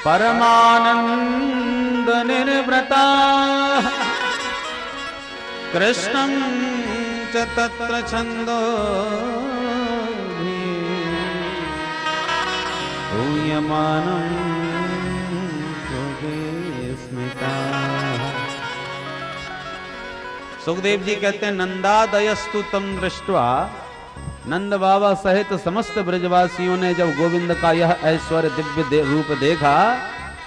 परमानंद निर्वृता कृष्णं च तत्र छंदो भूयमानं सुखदेव जी कहते हैं नंदादयस्तु तम दृष्ट्वा, नंद बाबा सहित समस्त ब्रजवासियों ने जब गोविंद का यह ऐश्वर्य दिव्य रूप देखा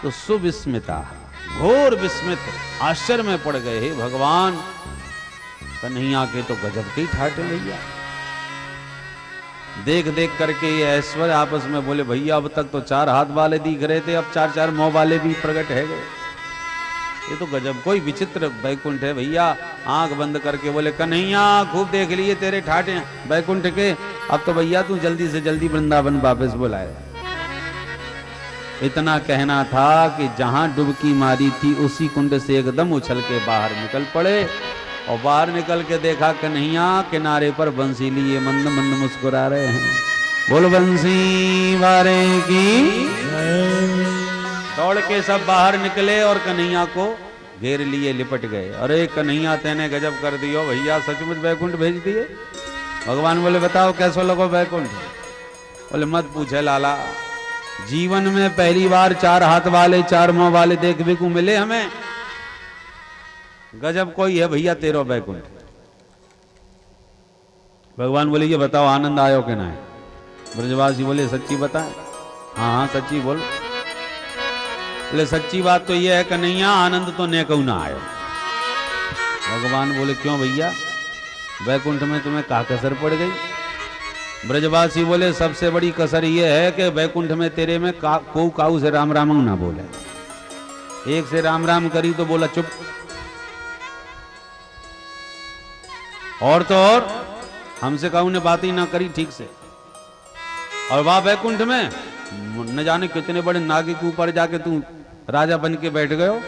तो सुविस्मिता, घोर विस्मित, आश्चर्य में पड़ गए। हे भगवान, कन्हैया के तो गजब के ठाटे भैया। देख देख करके ये ऐश्वर्य आपस में बोले, भैया अब तक तो 4 हाथ वाले दिख रहे थे, अब 4 मुंह वाले भी प्रकट है गए। ये तो गजब कोई विचित्र बैकुंठ है भैया। आंख बंद करके बोले, कन्हैया खूब देख लिए तेरे ठाटे बैकुंठ के, अब तो भैया तू जल्दी से जल्दी वृंदावन वापस बुलाए। इतना कहना था कि जहां डुबकी मारी थी उसी कुंड से एकदम उछल के बाहर निकल पड़े, और बाहर निकल के देखा कन्हैया किनारे पर बंसी लिए मंद मंद मुस्कुरा रहे हैं। बोल बंसी वारे की। दौड़ के सब बाहर निकले और कन्हैया को घेर लिए, लिपट गए। अरे कन्हैया तेने गजब कर दियो भैया, सचमुच बैकुंठ भेज दिए। भगवान बोले, बताओ कैसो लगो बैकुंठ? बोले, मत पूछे लाला, जीवन में पहली बार 4 हाथ वाले 4 मुंह वाले देखने को मिले हमें। गजब कोई है भैया तेरो बैकुंठ। भगवान बोले, ये बताओ आनंद आयो कि ना है? ब्रजवासी बोले, सच्ची बताए। हाँ हाँ सच्ची बोल। बोले, सच्ची बात तो ये है कन्हैया, आनंद तो ने कहू ना आयो। भगवान बोले, क्यों भैया, बैकुंठ में तुम्हें क्या कसर पड़ गई? ब्रजवासी बोले, सबसे बड़ी कसर ये है कि बैकुंठ में तेरे में को काऊ से राम राम ना बोले। एक से राम राम करी तो बोला चुप, और तो और हमसे काऊ ने बात ही ना करी ठीक से। और वहां बैकुंठ में न जाने कितने बड़े नागे के ऊपर जाके तू राजा बन के बैठ गयो।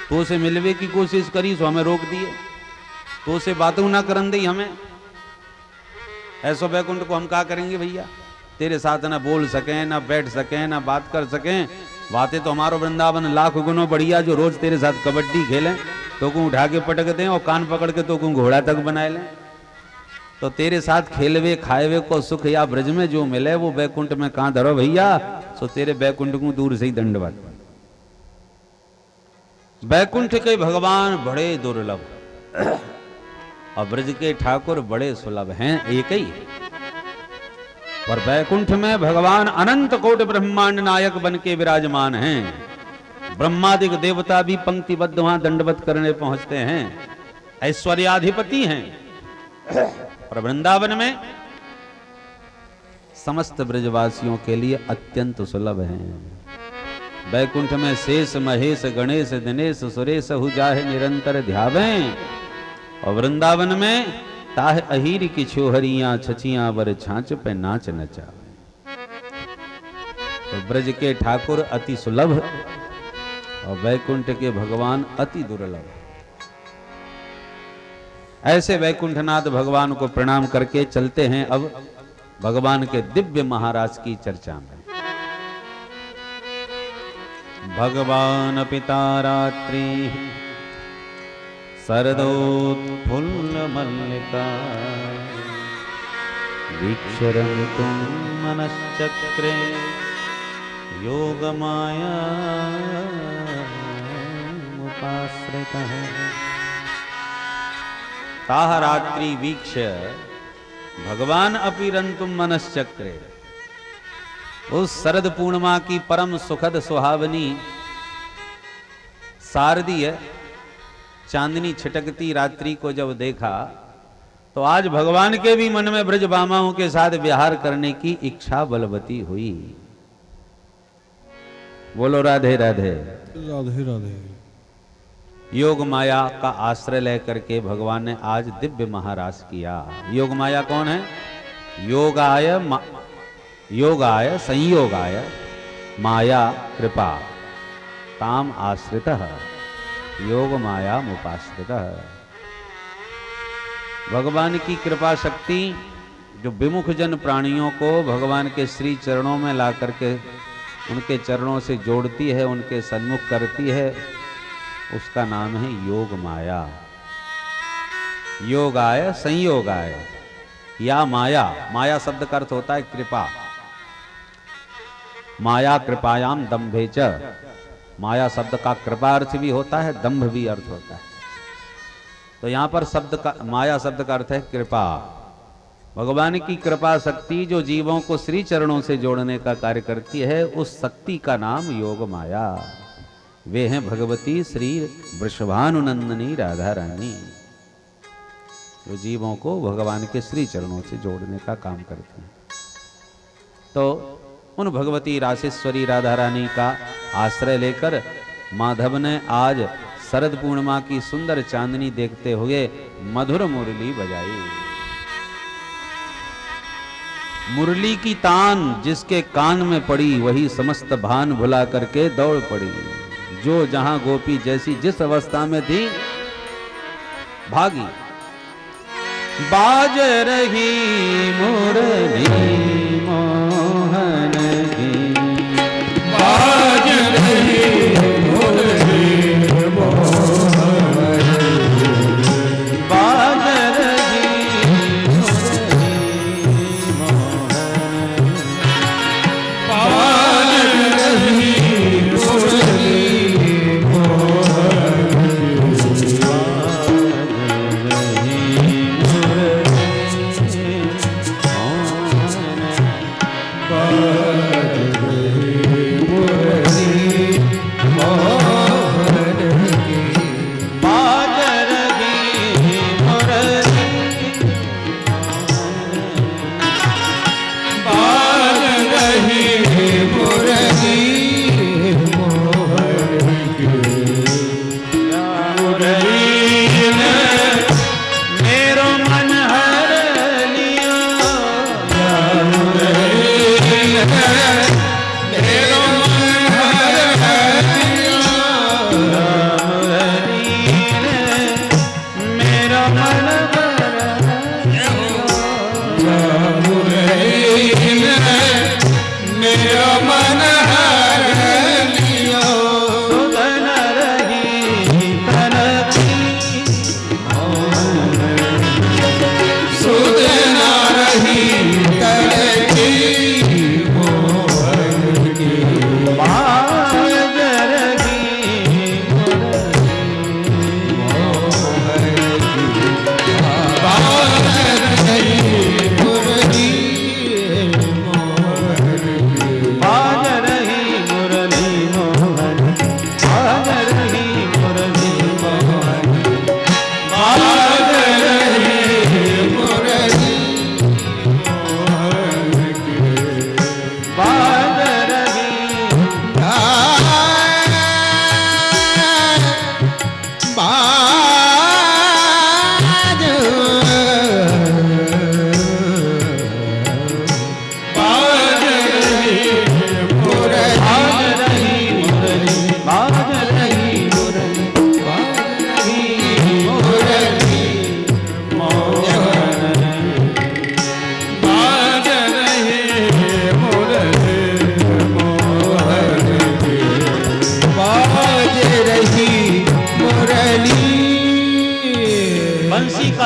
तो से मिलवे की कोशिश करी सो हमें रोक दिए, तो से बातों ना करन दी हमें। ऐसो बैकुंठ को हम क्या करेंगे भैया? तेरे साथ ना बोल सकें, ना बैठ सकें, ना बात कर सकें। बातें तो हमारो वृंदावन लाख गुनों बढ़िया, जो रोज तेरे साथ कबड्डी खेलें, तो को उठा के पटक दें और कान पकड़ के तो को घोड़ा तक बनाए लें। तो तेरे साथ खेलवे खाएवे को सुख या ब्रज में जो मिले वो बैकुंठ में कहां धरो भैया। सो तेरे बैकुंठ को दूर से ही दंडवत। बैकुंठ के भगवान बड़े दुर्लभ और ब्रज के ठाकुर बड़े सुलभ हैं, एक ही। पर बैकुंठ में भगवान अनंत कोटि ब्रह्मांड नायक बन के विराजमान हैं। ब्रह्मादिक देवता भी पंक्तिबद्ध वहां दंडवत करने पहुंचते हैं, ऐश्वर्याधिपति हैं। और वृंदावन में समस्त ब्रजवासियों के लिए अत्यंत सुलभ हैं। बैकुंठ में शेष महेश गणेश दिनेश सुरेश हु जाहे निरंतर ध्यावें। और वृंदावन में ताह अहीर की छोहरियां छचियां वर छांच पे नाच नचावे। तो ब्रज के ठाकुर अति सुलभ और बैकुंठ के भगवान अति दुर्लभ। ऐसे वैकुंठनाथ भगवान को प्रणाम करके चलते हैं अब भगवान के दिव्य महाराज की चर्चा में। भगवान पिता रात्रि शरदोत्फुल्ल मल्लिका वीक्षरन्तुं मनश्चक्रे योगमाया उपाश्रितः। ताह रात्रि वीक्ष भगवान अपीरंतुम मनश्चक्रे। उस शरद पूर्णिमा की परम सुखद सुहावनी शारदीय चांदनी छिटकती रात्रि को जब देखा तो आज भगवान के भी मन में ब्रज बामाओं के साथ विहार करने की इच्छा बलवती हुई। बोलो राधे राधे। राधे राधे। योग माया का आश्रय लेकर के भगवान ने आज दिव्य महाराज किया। योग माया कौन है? योगाय संयोगाय माया कृपा ताम आश्रितः योग माया मुपाश्रितः। भगवान की कृपा शक्ति जो विमुख जन प्राणियों को भगवान के श्री चरणों में ला करके उनके चरणों से जोड़ती है, उनके सन्मुख करती है, उसका नाम है योग माया। योगाय संयोगाय या माया। माया शब्द का अर्थ होता है कृपा। माया कृपायाम दंभे च। माया शब्द का कृपा अर्थ भी होता है, दंभ भी अर्थ होता है। तो यहां पर माया शब्द का अर्थ है कृपा। भगवान की कृपा शक्ति जो जीवों को श्री चरणों से जोड़ने का कार्य करती है, उस शक्ति का नाम योग माया। वे हैं भगवती श्री वृषभानुनंदनी राधा रानी, जो जीवों को भगवान के श्री चरणों से जोड़ने का काम करती हैं। तो उन भगवती रासेश्वरी राधा रानी का आश्रय लेकर माधव ने आज शरद पूर्णिमा की सुंदर चांदनी देखते हुए मधुर मुरली बजाई। मुरली की तान जिसके कान में पड़ी, वही समस्त भान भुला करके दौड़ पड़ी। जो जहां गोपी जैसी जिस अवस्था में थी, भागी। बाज रही मुरली मोहन की, बाज रही मुरली मोहन की, बाज रही मुरली मोहन, बाज रही मुरली मोहन की,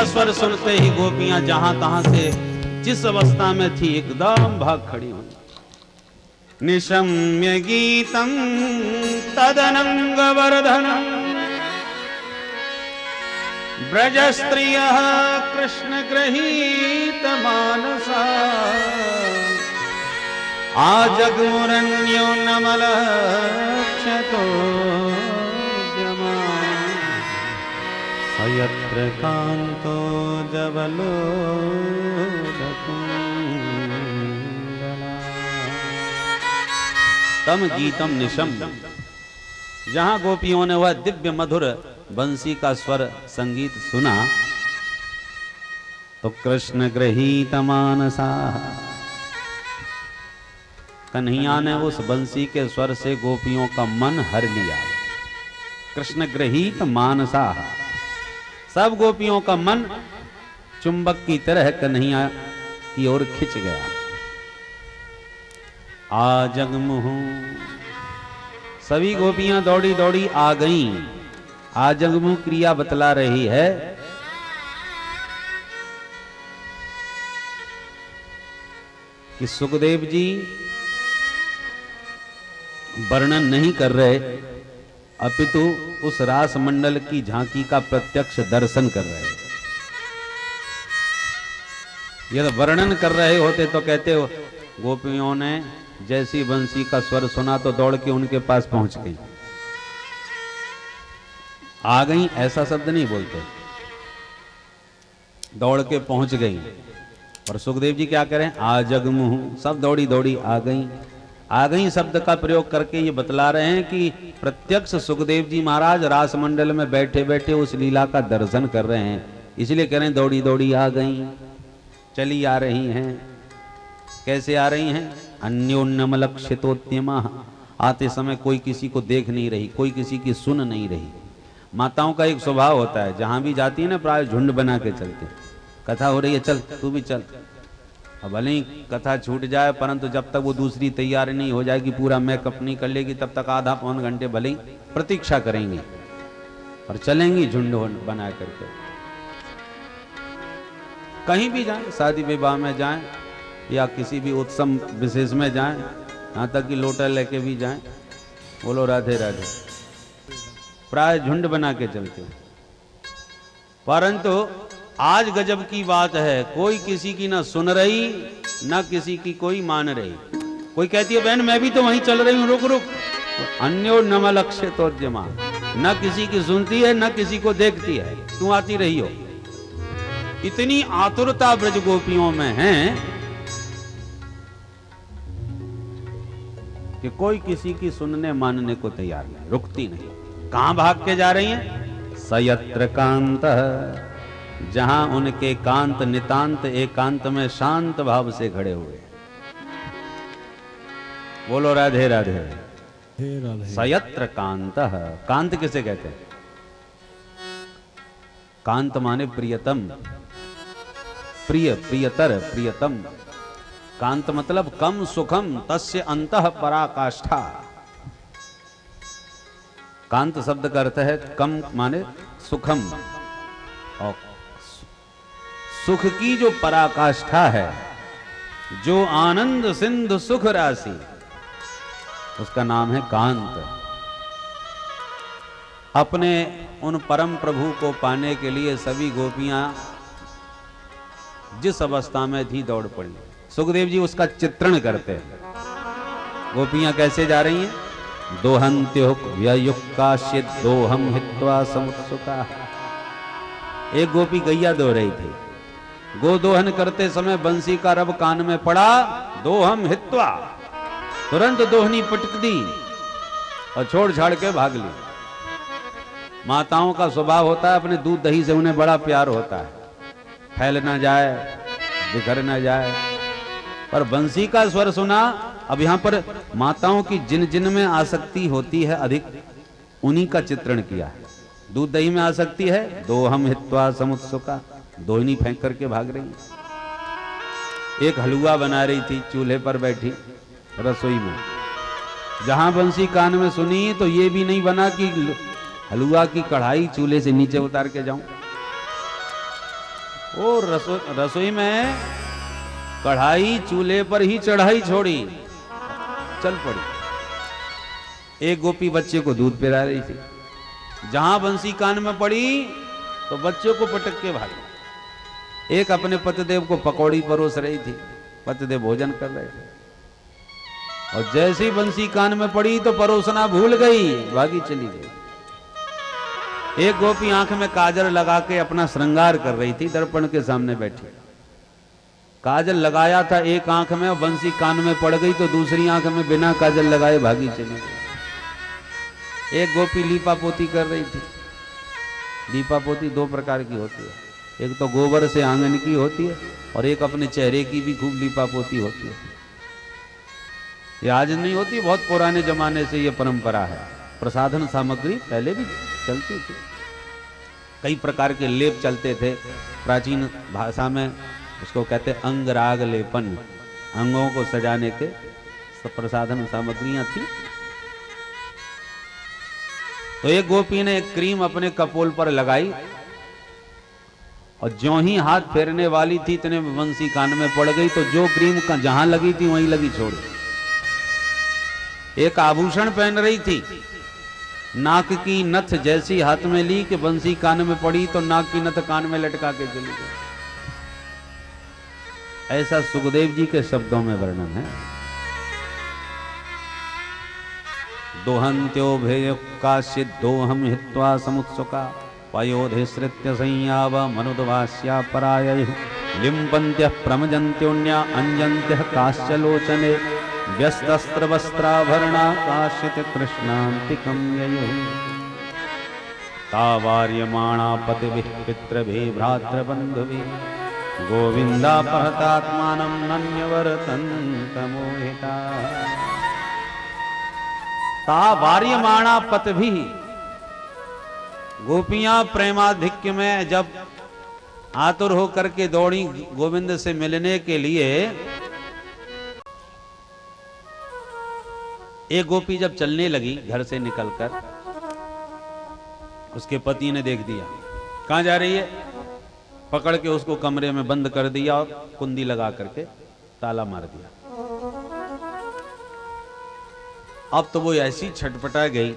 स्वर सुनते ही गोपियां जहां तहां से जिस अवस्था में थी एकदम भाग खड़ी हुई। निशम्य गीतम तदनंग वर्धनम ब्रज स्त्रियः कृष्ण गृहीत मानसा आजगमुरन्यो नमलक्षतो यत्र कांतो जबलो तम गीतम निशम। जहां गोपियों ने वह दिव्य मधुर बंसी का स्वर संगीत सुना, तो कृष्ण गृहीत मानसा, कन्हैया ने उस बंसी के स्वर से गोपियों का मन हर लिया। कृष्ण गृहीत मानसा, सब गोपियों का मन चुंबक की तरह कन्हैया की ओर खिंच गया। आ जगमुहु, सभी गोपियां दौड़ी दौड़ी आ गईं। आ जगमुह क्रिया बतला रही है कि सुखदेव जी वर्णन नहीं कर रहे, अपितु उस रास मंडल की झांकी का प्रत्यक्ष दर्शन कर रहे हैं। यदि वर्णन कर रहे होते तो कहते हो गोपियों ने जैसी बंसी का स्वर सुना तो दौड़ के उनके पास पहुंच गई, आ गई, ऐसा शब्द नहीं बोलते, दौड़ के पहुंच गई। और सुखदेव जी क्या करें, आ जगमुह, सब दौड़ी दौड़ी आ गई। आ गई शब्द का प्रयोग करके ये बतला रहे हैं कि प्रत्यक्ष सुखदेव जी महाराज रास मंडल में बैठे बैठे उस लीला का दर्शन कर रहे हैं, इसलिए कह रहे हैं दौड़ी दौड़ी आ गई, चली आ रही हैं। कैसे आ रही हैं, अन्योन्यमलक्षितोद्यमा, आते समय कोई किसी को देख नहीं रही, कोई किसी की सुन नहीं रही। माताओं का एक स्वभाव होता है, जहां भी जाती है ना प्राय झुंड बना के चलते, कथा हो रही है चल तू भी चल, अब भले ही कथा छूट जाए परंतु जब तक वो दूसरी तैयारी नहीं हो जाएगी, पूरा मेकअप नहीं कर लेगी, तब तक आधा पौन घंटे भले ही प्रतीक्षा करेंगी और चलेंगी झुंड बना करके। कहीं भी जाएं, शादी विवाह में जाएं या किसी भी उत्सव विशेष में जाएं, यहाँ तक कि लोटा लेके भी जाएं, बोलो राधे राधे, प्राय झुंड बना के चलते। परंतु आज गजब की बात है, कोई किसी की ना सुन रही ना किसी की कोई मान रही। कोई कहती है बहन मैं भी तो वहीं चल रही हूं, रुक रुक, अन्यो नमलक्षितोद्यमा, न किसी की सुनती है न किसी को देखती है, क्यों आती रही हो। इतनी आतुरता ब्रज गोपियों में है कि कोई किसी की सुनने मानने को तैयार नहीं, रुकती नहीं। कहां भाग के जा रही हैं, सयत्र कांत, जहां उनके कांत नितांत एकांत में शांत भाव से खड़े हुए। बोलो राधे राधे, सयत्र कांत। कांत किसे कहते हैं, कांत माने प्रियतम, प्रिय, प्रियतर, प्रियतम। कांत मतलब कम सुखम तस्य अंतः पराकाष्ठा। कांत शब्द का अर्थ है कम माने सुखम, और सुख की जो पराकाष्ठा है, जो आनंद सिंधु सुख राशि, उसका नाम है कांत। अपने उन परम प्रभु को पाने के लिए सभी गोपियां जिस अवस्था में थी दौड़ पड़ी। सुखदेव जी उसका चित्रण करते हैं। गोपियां कैसे जा रही हैं, दोहंत्युक व्ययुक्काश्चित दोहम हित्वा समुत्सुका। एक गोपी गैया दो रही थी, गोदोहन करते समय बंसी का रब कान में पड़ा, दोहम हित्वा, तुरंत दोहनी पटक दी और छोड़ छाड़ के भाग ली। माताओं का स्वभाव होता है, अपने दूध दही से उन्हें बड़ा प्यार होता है, फैल ना जाए, बिखर ना जाए। पर बंसी का स्वर सुना, अब यहां पर माताओं की जिन जिन में आसक्ति होती है अधिक, उन्हीं का चित्रण किया है। दूध दही में आसक्ति है, दोहम हित्वा समुत्सुका, दोहनी फेंक करके भाग रही। एक हलवा बना रही थी चूल्हे पर बैठी रसोई में, जहां बंसी कान में सुनी तो ये भी नहीं बना कि हलवा की कढ़ाई चूल्हे से नीचे उतार के जाऊं। वो रसोई में कढ़ाई चूल्हे पर ही चढ़ाई छोड़ी, चल पड़ी। एक गोपी बच्चे को दूध पिला रही थी, जहां बंसी कान में पड़ी तो बच्चे को पटक के भागी। एक अपने पतिदेव को पकौड़ी परोस रही थी, पतिदेव भोजन कर रहे थे, और जैसे ही बंसी कान में पड़ी तो परोसना भूल गई, भागी चली गई। एक गोपी आंख में काजल लगा के अपना श्रृंगार कर रही थी, दर्पण के सामने बैठी, काजल लगाया था एक आंख में और बंसी कान में पड़ गई तो दूसरी आंख में बिना काजल लगाए भागी चली गई। एक गोपी लीपा पोती कर रही थी। लीपा पोती दो प्रकार की होती है, एक तो गोबर से आंगन की होती है और एक अपने चेहरे की भी खूब लीपा पोती होती है। ये आज नहीं होती, बहुत पुराने जमाने से ये परंपरा है। प्रसाधन सामग्री पहले भी चलती थी, कई प्रकार के लेप चलते थे। प्राचीन भाषा में उसको कहते अंगराग लेपन, अंगों को सजाने के सब प्रसाधन सामग्रियां थी। तो एक गोपी ने एक क्रीम अपने कपोल पर लगाई और ज्यों ही हाथ फेरने वाली थी इतने में बंसी कान में पड़ गई, तो जो क्रीम का जहां लगी थी वहीं लगी छोड़ दी। एक आभूषण पहन रही थी, नाक की नथ जैसी हाथ में ली कि बंसी कान में पड़ी तो नाक की नथ कान में लटका के चली गई। ऐसा सुखदेव जी के शब्दों में वर्णन है। दोहंत्यो भेय काश्चिदोहम हित्वा समुत्सुका पयोधिसृत्य संयाव मनुद्वास्या पराययुः लिम्पन्त्यः प्रमजन्त्योऽन्या अंजन्त्यः काश्चलोचने व्यस्तस्त्रवस्त्राभरणा काश्चित् कृष्णान्तिकं ययुः तावार्यमाणा पतिभिः पितृभिः भ्रातृबन्धुभिः गोविन्दापहतात्मानं नन्यवर्तन्तमोहिता। तावार्यमाणा पतिभिः, गोपियां प्रेमाधिक्य में जब आतुर होकर के दौड़ी गोविंद से मिलने के लिए, एक गोपी जब चलने लगी घर से निकलकर, उसके पति ने देख दिया कहां जा रही है, पकड़ के उसको कमरे में बंद कर दिया और कुंडी लगा करके ताला मार दिया। अब तो वो ऐसी छटपटा गई।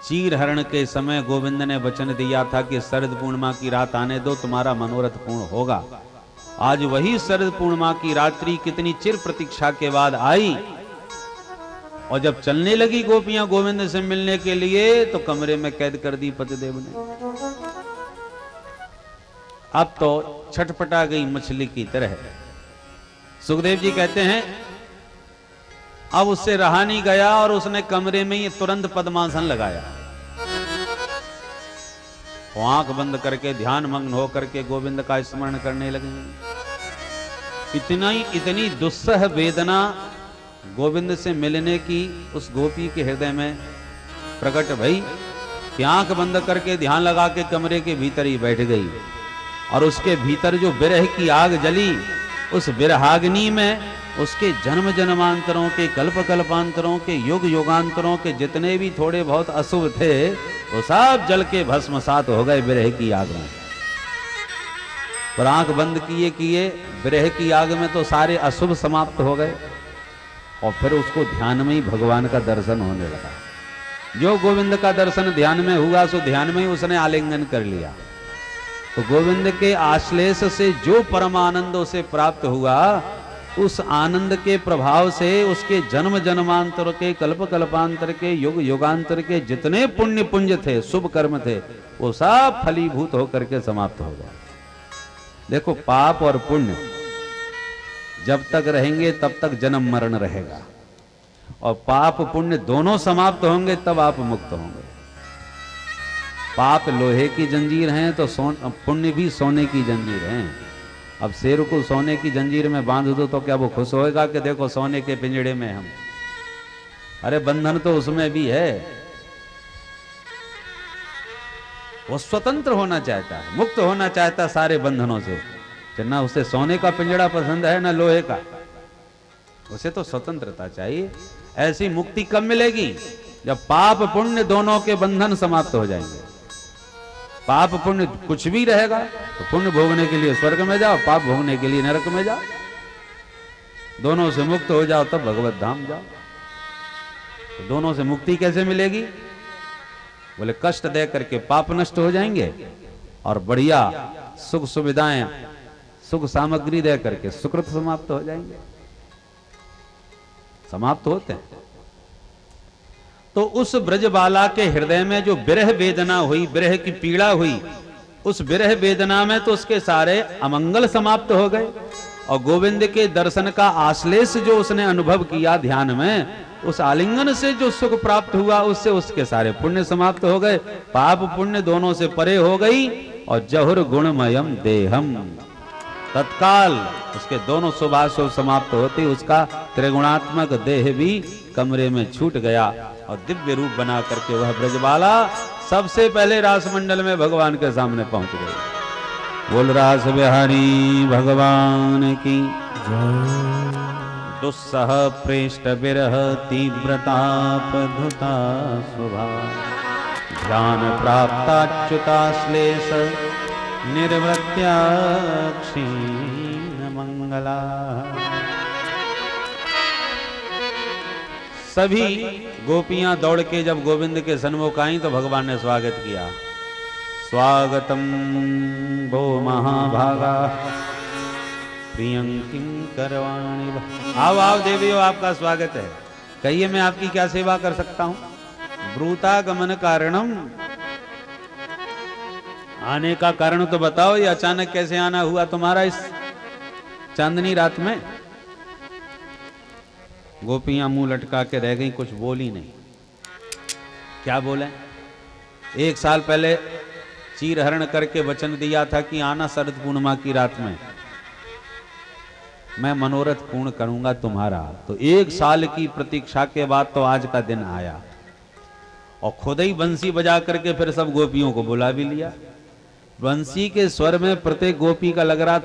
चीर हरण के समय गोविंद ने वचन दिया था कि शरद पूर्णिमा की रात आने दो, तुम्हारा मनोरथ पूर्ण होगा। आज वही शरद पूर्णिमा की रात्रि कितनी चिर प्रतीक्षा के बाद आई, और जब चलने लगी गोपियां गोविंद से मिलने के लिए तो कमरे में कैद कर दी पतिदेव ने। अब तो छटपटा गई मछली की तरह। सुखदेव जी कहते हैं अब उससे रहा नहीं गया और उसने कमरे में ही तुरंत पद्मासन लगाया। वो आंख बंद करके ध्यान मग्न होकर के गोविंद का स्मरण करने लगे। इतनी दुस्सह वेदना गोविंद से मिलने की उस गोपी के हृदय में प्रकट भई कि आंख बंद करके ध्यान लगा के कमरे के भीतर ही बैठ गई, और उसके भीतर जो विरह की आग जली, उस विरहाग्नि में उसके जन्म जन्मांतरों के, कल्प कल्पांतरों के, युग युगांतरों के जितने भी थोड़े बहुत अशुभ थे वो सब जल के भस्मसात हो गए विरह की आग में। पर आंख बंद किए किए विरह की आग में तो सारे अशुभ समाप्त हो गए, और फिर उसको ध्यान में ही भगवान का दर्शन होने लगा। जो गोविंद का दर्शन ध्यान में हुआ सो ध्यान में ही उसने आलिंगन कर लिया। तो गोविंद के आश्लेष से जो परमानंद उसे प्राप्त हुआ, उस आनंद के प्रभाव से उसके जन्म जन्मांतर के, कल्प कल्पांतर के, युग युगांतर के जितने पुण्य पुंज थे, शुभ कर्म थे, वो सब फलीभूत होकर के समाप्त हो गए। देखो, पाप और पुण्य जब तक रहेंगे तब तक जन्म मरण रहेगा, और पाप पुण्य दोनों समाप्त होंगे तब आप मुक्त होंगे। पाप लोहे की जंजीर हैं तो पुण्य भी सोने की जंजीर हैं। अब शेर को सोने की जंजीर में बांध दो तो क्या वो खुश होएगा कि देखो सोने के पिंजड़े में हम? अरे बंधन तो उसमें भी है। वो स्वतंत्र होना चाहता है, मुक्त होना चाहता है सारे बंधनों से। ना उसे सोने का पिंजड़ा पसंद है ना लोहे का, उसे तो स्वतंत्रता चाहिए। ऐसी मुक्ति कब मिलेगी? जब पाप पुण्य दोनों के बंधन समाप्त हो जाएंगे। पाप पुण्य कुछ भी रहेगा तो पुण्य भोगने के लिए स्वर्ग में जाओ, पाप भोगने के लिए नरक में जाओ। दोनों से मुक्त हो जाओ तब भगवत धाम जाओ। तो दोनों से मुक्ति कैसे मिलेगी? बोले कष्ट दे करके पाप नष्ट हो जाएंगे, और बढ़िया सुख सुविधाएं, सुख सामग्री दे करके सुकृत समाप्त हो जाएंगे। समाप्त होते हैं। तो उस ब्रजबाला के हृदय में जो विरह वेदना हुई, विरह की पीड़ा हुई, उस विरह वेदना में तो उसके सारे अमंगल समाप्त हो गए, और गोविंद के दर्शन का आश्लेष जो उसने अनुभव किया ध्यान में, उस आलिंगन से जो सुख प्राप्त हुआ उससे उसके सारे पुण्य समाप्त हो गए। पाप पुण्य दोनों से परे हो गई, और जहुर गुणमयम देहम, तत्काल उसके दोनों शुभाशुभ समाप्त होती उसका त्रिगुणात्मक देह भी कमरे में छूट गया, और दिव्य रूप बना करके वह ब्रजबाला सबसे पहले रासमंडल में भगवान के सामने पहुंच गई। बोल रास बिहारी भगवान की जय। दुस्सह प्रेष्ट विरह तीव्रतापधुता शुभा ध्यान प्राप्ताच्युताश्लेष निर्वृत्या क्षीण मंगला। सभी गोपियां दौड़ के जब गोविंद के सन्मुख आई तो भगवान ने स्वागत किया। स्वागतम भो महाभागा प्रियं किं करवाणि। आओ आओ देवियों, आपका स्वागत है। कहिए मैं आपकी क्या सेवा कर सकता हूं। ब्रूतागमन कारणम, आने का कारण तो बताओ, ये अचानक कैसे आना हुआ तुम्हारा इस चांदनी रात में। गोपियां मुंह लटका के रह गई, कुछ बोली नहीं। क्या बोले? 1 साल पहले चीरहरण करके वचन दिया था कि आना शरद पूर्णिमा की रात में, मैं मनोरथ पूर्ण करूंगा तुम्हारा। तो 1 साल की प्रतीक्षा के बाद तो आज का दिन आया और खुद ही बंसी बजा करके फिर सब गोपियों को बुला भी लिया। बंसी के स्वर में प्रत्येक गोपी का लग रहा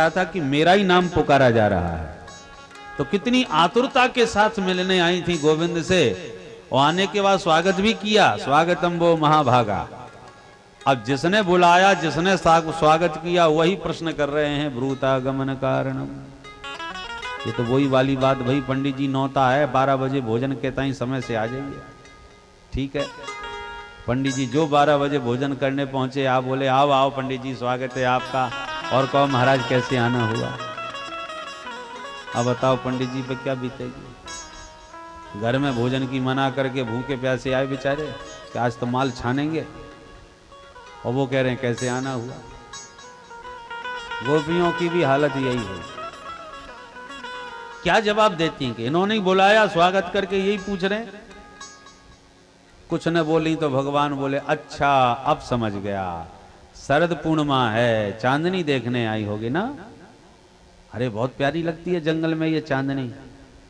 था कि मेरा ही नाम पुकारा जा रहा है। तो कितनी आतुरता के साथ मिलने आई थी गोविंद से, और आने के बाद स्वागत भी किया। स्वागतम वो महाभागा। अब जिसने बुलाया, जिसने स्वागत किया, वही प्रश्न कर रहे हैं ब्रूतागमन कारणम। ये तो वही वाली बात, भाई पंडित जी नौता है, 12 बजे भोजन के ताई समय से आ जाइए। ठीक है, पंडित जी जो 12 बजे भोजन करने पहुंचे, आप बोले आओ आओ पंडित जी स्वागत है आपका। और कहो महाराज कैसे आना हुआ। अब बताओ पंडित जी पे क्या बीतेगी। घर में भोजन की मना करके भूखे प्यासे आए बेचारे कि आज तो माल छानेंगे, और वो कह रहे हैं कैसे आना हुआ। गोपियों की भी हालत यही है। क्या जवाब देती हैं कि इन्होंने ही बुलाया, स्वागत करके यही पूछ रहे हैं। कुछ न बोली तो भगवान बोले अच्छा अब समझ गया, शरद पूर्णिमा है, चांदनी देखने आई होगी ना। अरे बहुत प्यारी लगती है जंगल में ये चांदनी,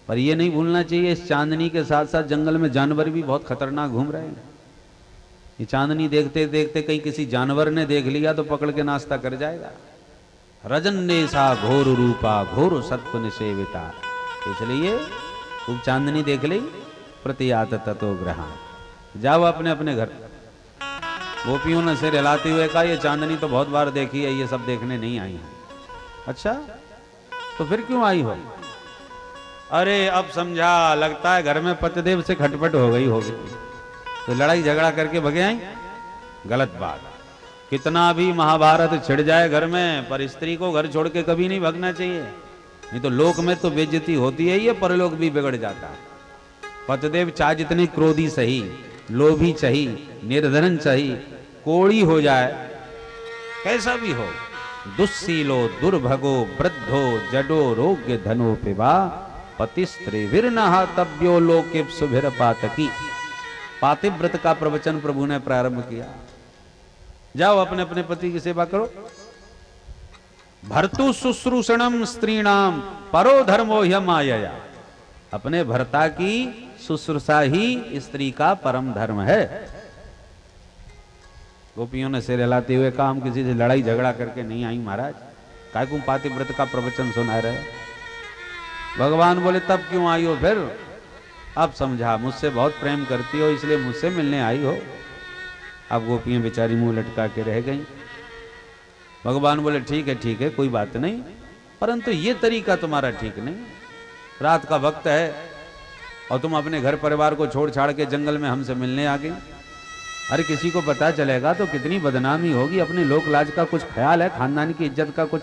पर ये नहीं भूलना चाहिए इस चांदनी के साथ साथ जंगल में जानवर भी बहुत खतरनाक घूम रहे हैं। ये चांदनी देखते देखते कहीं किसी जानवर ने देख लिया तो पकड़ के नाश्ता कर जाएगा। रजन्ने सा घोर रूपा घोर सत्व निसेविता। इसलिए खूब चांदनी देख ली, प्रतियात ततो ग्रहा। जाओ अपने अपने घर। गोपियों ने सिर हिलाते हुए कहा ये चांदनी तो बहुत बार देखी है, ये सब देखने नहीं आई है। अच्छा तो फिर क्यों आई हो? अरे अब समझा, लगता है घर में पतिदेव से खटपट हो गई होगी तो लड़ाई झगड़ा करके भगे आई। गलत बात। कितना भी महाभारत छिड़ जाए घर में, पर स्त्री को घर छोड़ के कभी नहीं भगना चाहिए। नहीं तो लोक में तो बेइज्जती होती है, ये परलोक भी बिगड़ जाता है। पतिदेव चाहे जितने क्रोधी सही, लोभी सही, निर्धन सही, कोड़ी हो जाए, कैसा भी हो, दुस्सीलो दुर्भगो वृद्धो जडो रोग्य धनो पिबा पतिस्त्रिभिर्नहा तब्यो लोके सुभिर पातकी। पातिव्रत का प्रवचन प्रभु ने प्रारंभ किया। जाओ अपने अपने पति की सेवा करो। भर्तु शुश्रूषणम स्त्रीणाम परो धर्मो ह्यमायया। अपने भर्ता की शुश्रूषा ही स्त्री का परम धर्म है। गोपियों ने सिर हिलाते हुए कहा हम किसी से लड़ाई झगड़ा करके नहीं आई महाराज, काय को पातिव्रत का प्रवचन सुना रहे। भगवान बोले तब क्यों आई हो फिर? अब समझा, मुझसे बहुत प्रेम करती हो इसलिए मुझसे मिलने आई हो। अब गोपियां बेचारी मुंह लटका के रह गईं। भगवान बोले ठीक है कोई बात नहीं, परंतु ये तरीका तुम्हारा ठीक नहीं। रात का वक्त है और तुम अपने घर परिवार को छोड़ छाड़ के जंगल में हमसे मिलने आ गई। अरे किसी को पता चलेगा तो कितनी बदनामी होगी। अपने लोक लाज का कुछ ख्याल है? खानदान की इज्जत का कुछ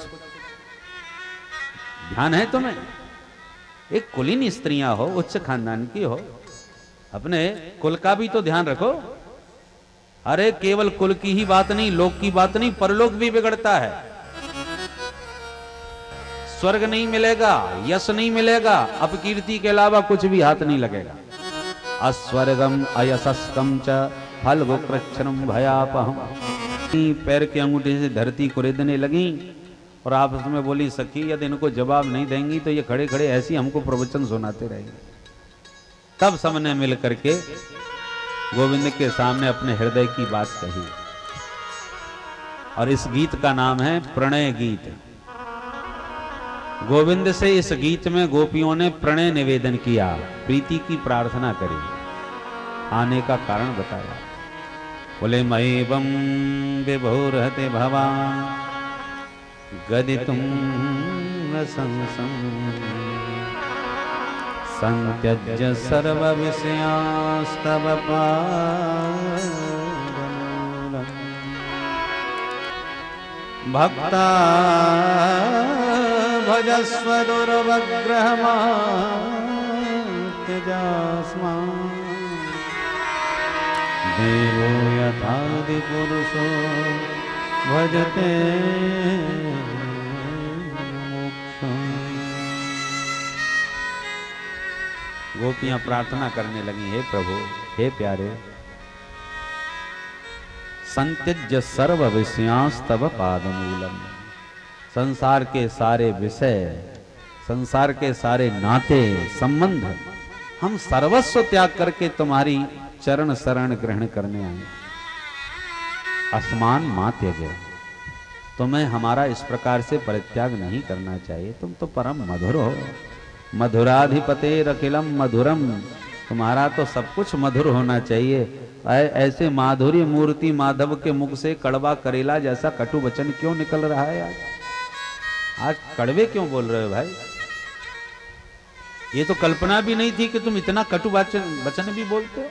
ध्यान है तुम्हें? एक कुलीन स्त्रियां हो, उच्च खानदान की हो, अपने कुल का भी तो ध्यान रखो। अरे केवल कुल की ही बात नहीं, लोक की बात नहीं, परलोक भी बिगड़ता है। स्वर्ग नहीं मिलेगा, यश नहीं मिलेगा, अपकीर्ति के अलावा कुछ भी हाथ नहीं लगेगा। अस्वर्गम अयशस्कम च फल गोकृच्छनम भयापहम। पैर की अंगूठी से धरती कुरेदने लगी और आपस में बोली सखी यदि इनको जवाब नहीं देंगी तो ये खड़े खड़े ऐसी हमको प्रवचन सुनाते रहेंगे। तब सबने मिल करके गोविंद के सामने अपने हृदय की बात कही और इस गीत का नाम है प्रणय गीत। गोविंद से इस गीत में गोपियों ने प्रणय निवेदन किया, प्रीति की प्रार्थना करी, आने का कारण बताया। बोले मयेवं विभोरहते भवान् गदितुं रसंसं संत्यज्य सर्वविषयांस्तव पादमूलम् भक्ता भजस्व दुर्वग्रहमात्यजास्मान् देवो यथादि पुरुषो भजते मोक्षम्। गोपियां प्रार्थना करने लगी, हे प्रभु, हे प्यारे, संत्यज्य सर्व विषयांस्तव पादमूलम। संसार के सारे विषय, संसार के सारे नाते संबंध हम सर्वस्व त्याग करके तुम्हारी चरण शरण ग्रहण करने आए। असमान मां त्यजे, तुम्हें हमारा इस प्रकार से परित्याग नहीं करना चाहिए। तुम तो परम मधुर हो, मधुराधिपतेर अखिलम मधुरम, तुम्हारा तो सब कुछ मधुर होना चाहिए। ऐसे माधुर्य मूर्ति माधव के मुख से कड़वा करेला जैसा कटु वचन क्यों निकल रहा है? आज कड़वे क्यों बोल रहे हो भाई? ये तो कल्पना भी नहीं थी कि तुम इतना कटु वचन भी बोलते हो।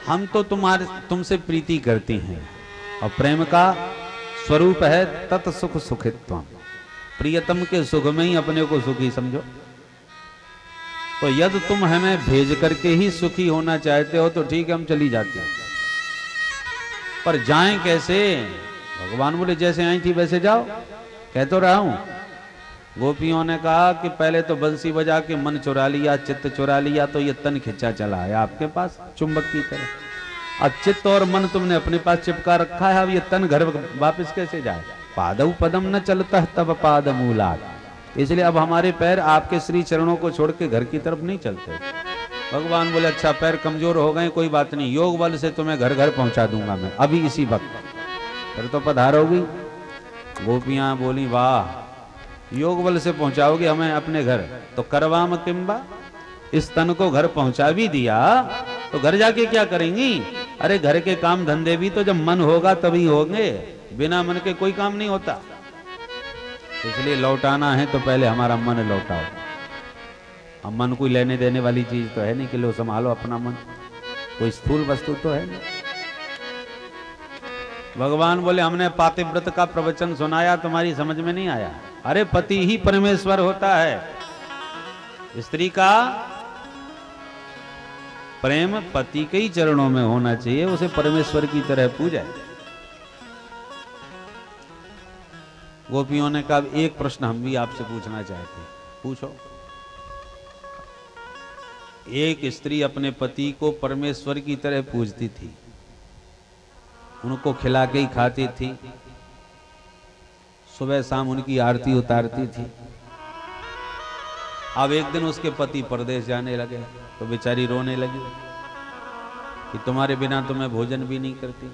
हम तो तुमसे प्रीति करती हैं, और प्रेम का स्वरूप है तत् सुख सुखित्वम। प्रियतम के सुख में ही अपने को सुखी समझो। तो यदि तुम हमें भेज करके ही सुखी होना चाहते हो तो ठीक है, हम चली जाते हैं, पर जाएं कैसे? भगवान बोले जैसे आई थी वैसे जाओ। कह तो रहा हूं। गोपियों ने कहा कि पहले तो बंसी बजा के मन चुरा लिया, चित्त चुरा लिया, तो ये तन खिंचा चला है आपके पास चुंबक की तरह। अब चित्त और मन तुमने अपने पास चिपका रखा है, अब ये तन घर वापस कैसे जाए? पादौ पदम न चलता तब पादमूलात्। इसलिए अब हमारे पैर आपके श्री चरणों को छोड़ के घर की तरफ नहीं चलते। भगवान बोले अच्छा, पैर कमजोर हो गए, कोई बात नहीं, योग बल से तुम्हें घर घर पहुंचा दूंगा मैं अभी इसी वक्त, फिर तो पधारोगी। गोपियां बोली वाह, योग बल से पहुंचाओगे हमें अपने घर, तो करवाम किंबा, इस तन को घर पहुंचा भी दिया तो घर जाके क्या करेंगी? अरे घर के काम धंधे भी तो जब मन होगा तभी होंगे, बिना मन के कोई काम नहीं होता। इसलिए लौटाना है तो पहले हमारा मन लौटाओ। अब मन कोई लेने देने वाली चीज तो है नहीं कि लो संभालो अपना मन, कोई स्थूल वस्तु तो है नहीं। भगवान बोले हमने पातिव्रत का प्रवचन सुनाया, तुम्हारी समझ में नहीं आया? अरे पति ही परमेश्वर होता है। स्त्री का प्रेम पति के ही चरणों में होना चाहिए, उसे परमेश्वर की तरह पूजा। गोपियों ने कहा एक प्रश्न हम भी आपसे पूछना चाहते हैं, पूछो। एक स्त्री अपने पति को परमेश्वर की तरह पूजती थी, उनको खिला के ही खाती थी, सुबह शाम उनकी आरती उतारती थी। अब एक दिन उसके पति परदेश जाने लगे तो बेचारी रोने लगी कि तुम्हारे बिना तो मैं भोजन भी नहीं करती।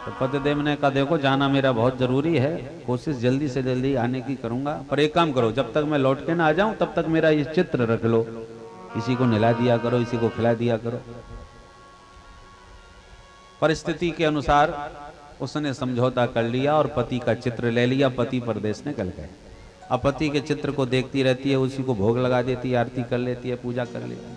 तो पतिदेव ने कहा देखो जाना मेरा बहुत जरूरी है, कोशिश जल्दी से जल्दी आने की करूंगा, पर एक काम करो, जब तक मैं लौट के ना आ जाऊं तब तक मेरा ये चित्र रख लो, इसी को नहला दिया करो, इसी को खिला दिया करो। परिस्थिति के अनुसार उसने समझौता कर लिया और पति का चित्र ले लिया। पति परदेश निकल गए। अब पति के चित्र को देखती रहती है, उसी को भोग लगा देती है, आरती कर लेती है, पूजा कर लेती है।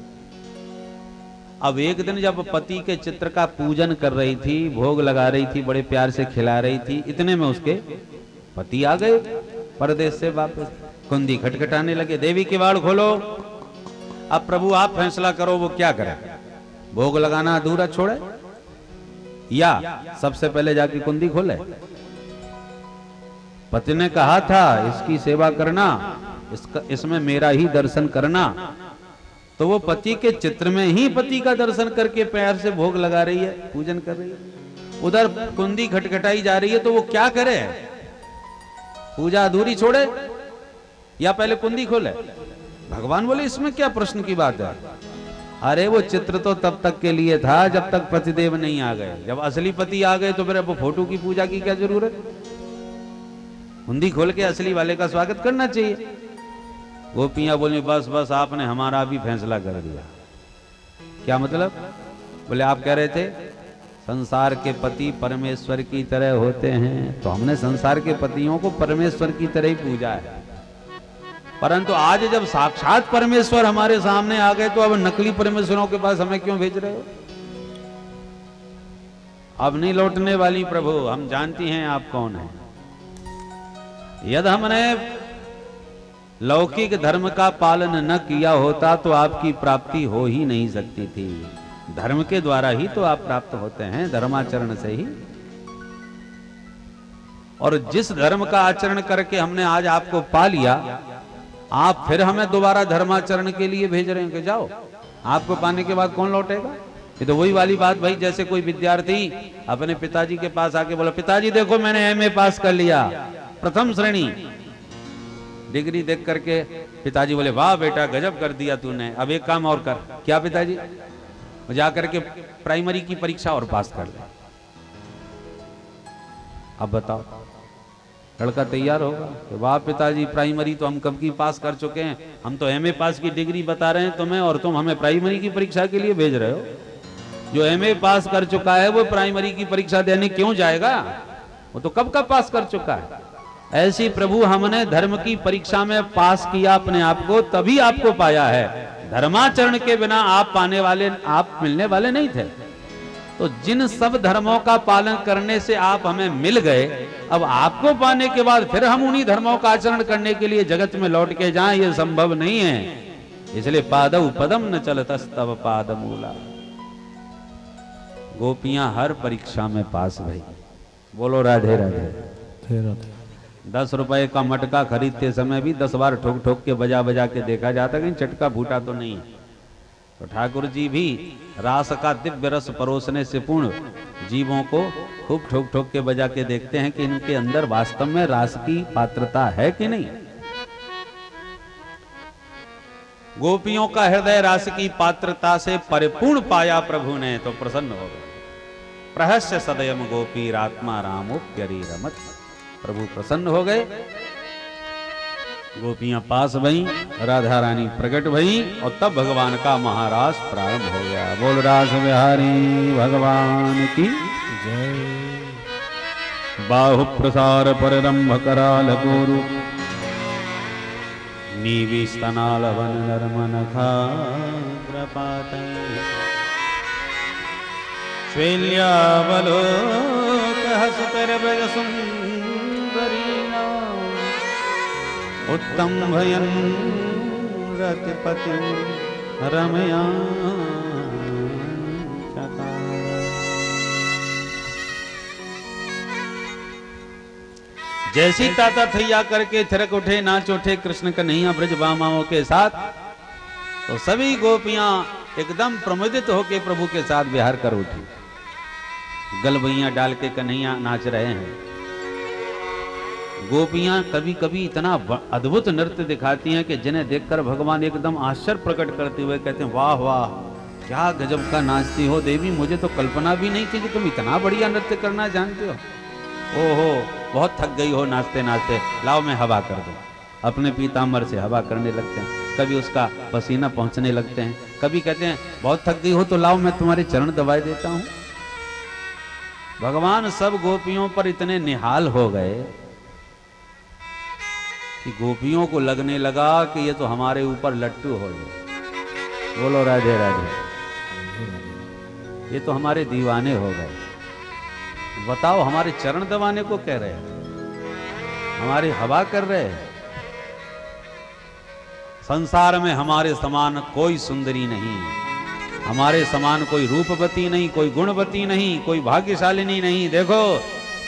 अब एक दिन जब पति के चित्र का पूजन कर रही थी, भोग लगा रही थी, बड़े प्यार से खिला रही थी, इतने में उसके पति आ गए परदेश से वापस। कुंदी खटखटाने लगे, देवी किवाड़ खोलो, अब प्रभु आप फैसला करो वो क्या करे, भोग लगाना अधूरा छोड़े या सबसे पहले जाके कुंदी खोले। पति ने कहा था इसकी सेवा करना, इसमें मेरा ही दर्शन करना, तो वो पति के चित्र में ही पति का दर्शन करके प्यार से भोग लगा रही है, पूजन कर रही है। उधर कुंदी खटखटाई जा रही है, तो वो क्या करे, पूजा अधूरी छोड़े या पहले कुंदी खोले? भगवान बोले इसमें क्या प्रश्न की बात है? अरे वो चित्र तो तब तक के लिए था जब तक पतिदेव नहीं आ गए, जब असली पति आ गए तो फिर अब फोटो की पूजा की क्या जरूरत? कुंडी खोल के असली वाले का स्वागत करना चाहिए। गोपियां बोली बस बस आपने हमारा भी फैसला कर दिया। क्या मतलब? बोले आप कह रहे थे संसार के पति परमेश्वर की तरह होते हैं, तो हमने संसार के पतियों को परमेश्वर की तरह ही पूजा है, परंतु आज जब साक्षात परमेश्वर हमारे सामने आ गए तो अब नकली परमेश्वरों के पास हमें क्यों भेज रहे हो? अब नहीं लौटने वाली प्रभु, हम जानती हैं आप कौन हैं। यदि हमने लौकिक धर्म का पालन न किया होता तो आपकी प्राप्ति हो ही नहीं सकती थी। धर्म के द्वारा ही तो आप प्राप्त होते हैं, धर्माचरण से ही। और जिस धर्म का आचरण करके हमने आज आपको पा लिया, आप फिर हमें दोबारा धर्माचरण के लिए भेज रहे हैं कि जाओ। आपको पाने के बाद कौन लौटेगा? ये तो वही वाली बात भाई, जैसे कोई विद्यार्थी अपने पिताजी के पास आके बोला पिताजी देखो मैंने एमए पास कर लिया, प्रथम श्रेणी डिग्री देख करके पिताजी बोले वाह बेटा गजब कर दिया तूने, अब एक काम और कर। क्या पिताजी? जा करके प्राइमरी की परीक्षा और पास कर ले। अब बताओ लड़का तैयार होगा कि वाह पिताजी प्राइमरी तो हम कब की पास कर चुके हैं, हम तो एमए पास की डिग्री बता रहे हैं तुम्हें और तुम हमें प्राइमरी की परीक्षा के लिए भेज रहे हो। जो एमए पास कर चुका है वो प्राइमरी की परीक्षा देने क्यों जाएगा? वो तो कब का पास कर चुका है। ऐसी प्रभु हमने धर्म की परीक्षा में पास किया अपने आप को, तभी आपको पाया है। धर्माचरण के बिना आप पाने वाले, आप मिलने वाले नहीं थे। तो जिन सब धर्मों का पालन करने से आप हमें मिल गए, अब आपको पाने के बाद फिर हम उन्हीं धर्मों का आचरण करने के लिए जगत में लौट के जाएं, ये संभव नहीं है। इसलिए पादौ पदम न चलतस्तव पादमूला। गोपियां हर परीक्षा में पास भई। बोलो राधे राधे। 10 रुपए का मटका खरीदते समय भी 10 बार ठोक ठोक के बजा बजा के देखा जाता, कहीं चटका फूटा तो नहीं। तो ठाकुर जी भी रास का दिव्य रस परोसने से पूर्ण जीवों को खूब ठोक ठोक के बजा के देखते हैं कि इनके अंदर वास्तव में रास की पात्रता है कि नहीं। गोपियों का हृदय रास की पात्रता से परिपूर्ण पाया प्रभु ने, तो प्रसन्न हो गए। प्रहस्य सदयम गोपीरात्मा रामोप्यरी रमत। प्रभु प्रसन्न हो गए, गोपियां पास भई, राधा रानी प्रकट भई और तब भगवान का महारास प्रारंभ हो गया। बोल रास बिहारी भगवान की जय। बाहु प्रसार पररंभ कराल गोरु नीवी स्तनाल वन नर्मन खाग्रपात श्वेल्यावलोक हसतरवज सुंदरीना उत्तम भयन रतिपति रमया जैसी ताता थैया करके थिरक उठे नाच उठे कृष्ण कन्हैया ब्रज बामाओं के साथ, तो सभी गोपियां एकदम प्रमुदित होके प्रभु के साथ विहार कर उठी। गलबैया डाल के कन्हैया नाच रहे हैं। गोपियां कभी कभी इतना अद्भुत नृत्य दिखाती हैं कि जिन्हें देखकर भगवान एकदम आश्चर्य प्रकट करते हुए कहते हैं वाह वाह क्या गजब का नाचती हो देवी, मुझे तो कल्पना भी नहीं थी कि तुम इतना बढ़िया नृत्य करना जानते हो। ओहो बहुत थक गई हो नाचते नाचते, लाओ मैं हवा कर दूं। अपने पीताम्बर से हवा करने लगते हैं, कभी उसका पसीना पहुंचने लगते हैं, कभी कहते हैं बहुत थक गई हो तो लाओ मैं तुम्हारे चरण दबाए देता हूं। भगवान सब गोपियों पर इतने निहाल हो गए कि गोपियों को लगने लगा कि ये तो हमारे ऊपर लट्टू हो गए। बोलो राधे राधे। ये तो हमारे दीवाने हो गए। बताओ हमारे चरण दबाने को कह रहे हैं, हमारी हवा कर रहे हैं। संसार में हमारे समान कोई सुंदरी नहीं, हमारे समान कोई रूपवती नहीं, कोई गुणवती नहीं, कोई भाग्यशालिनी नहीं। देखो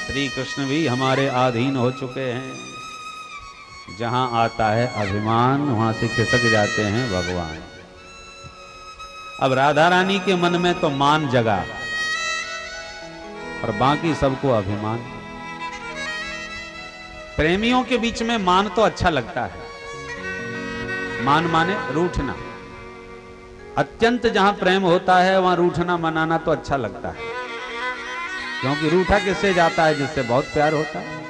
श्री कृष्ण भी हमारे अधीन हो चुके हैं। जहां आता है अभिमान वहां से खिसक जाते हैं भगवान। अब राधा रानी के मन में तो मान जगा और बाकी सबको अभिमान। प्रेमियों के बीच में मान तो अच्छा लगता है, मान माने रूठना। अत्यंत जहां प्रेम होता है वहां रूठना मनाना तो अच्छा लगता है, क्योंकि रूठा किससे जाता है? जिससे बहुत प्यार होता है।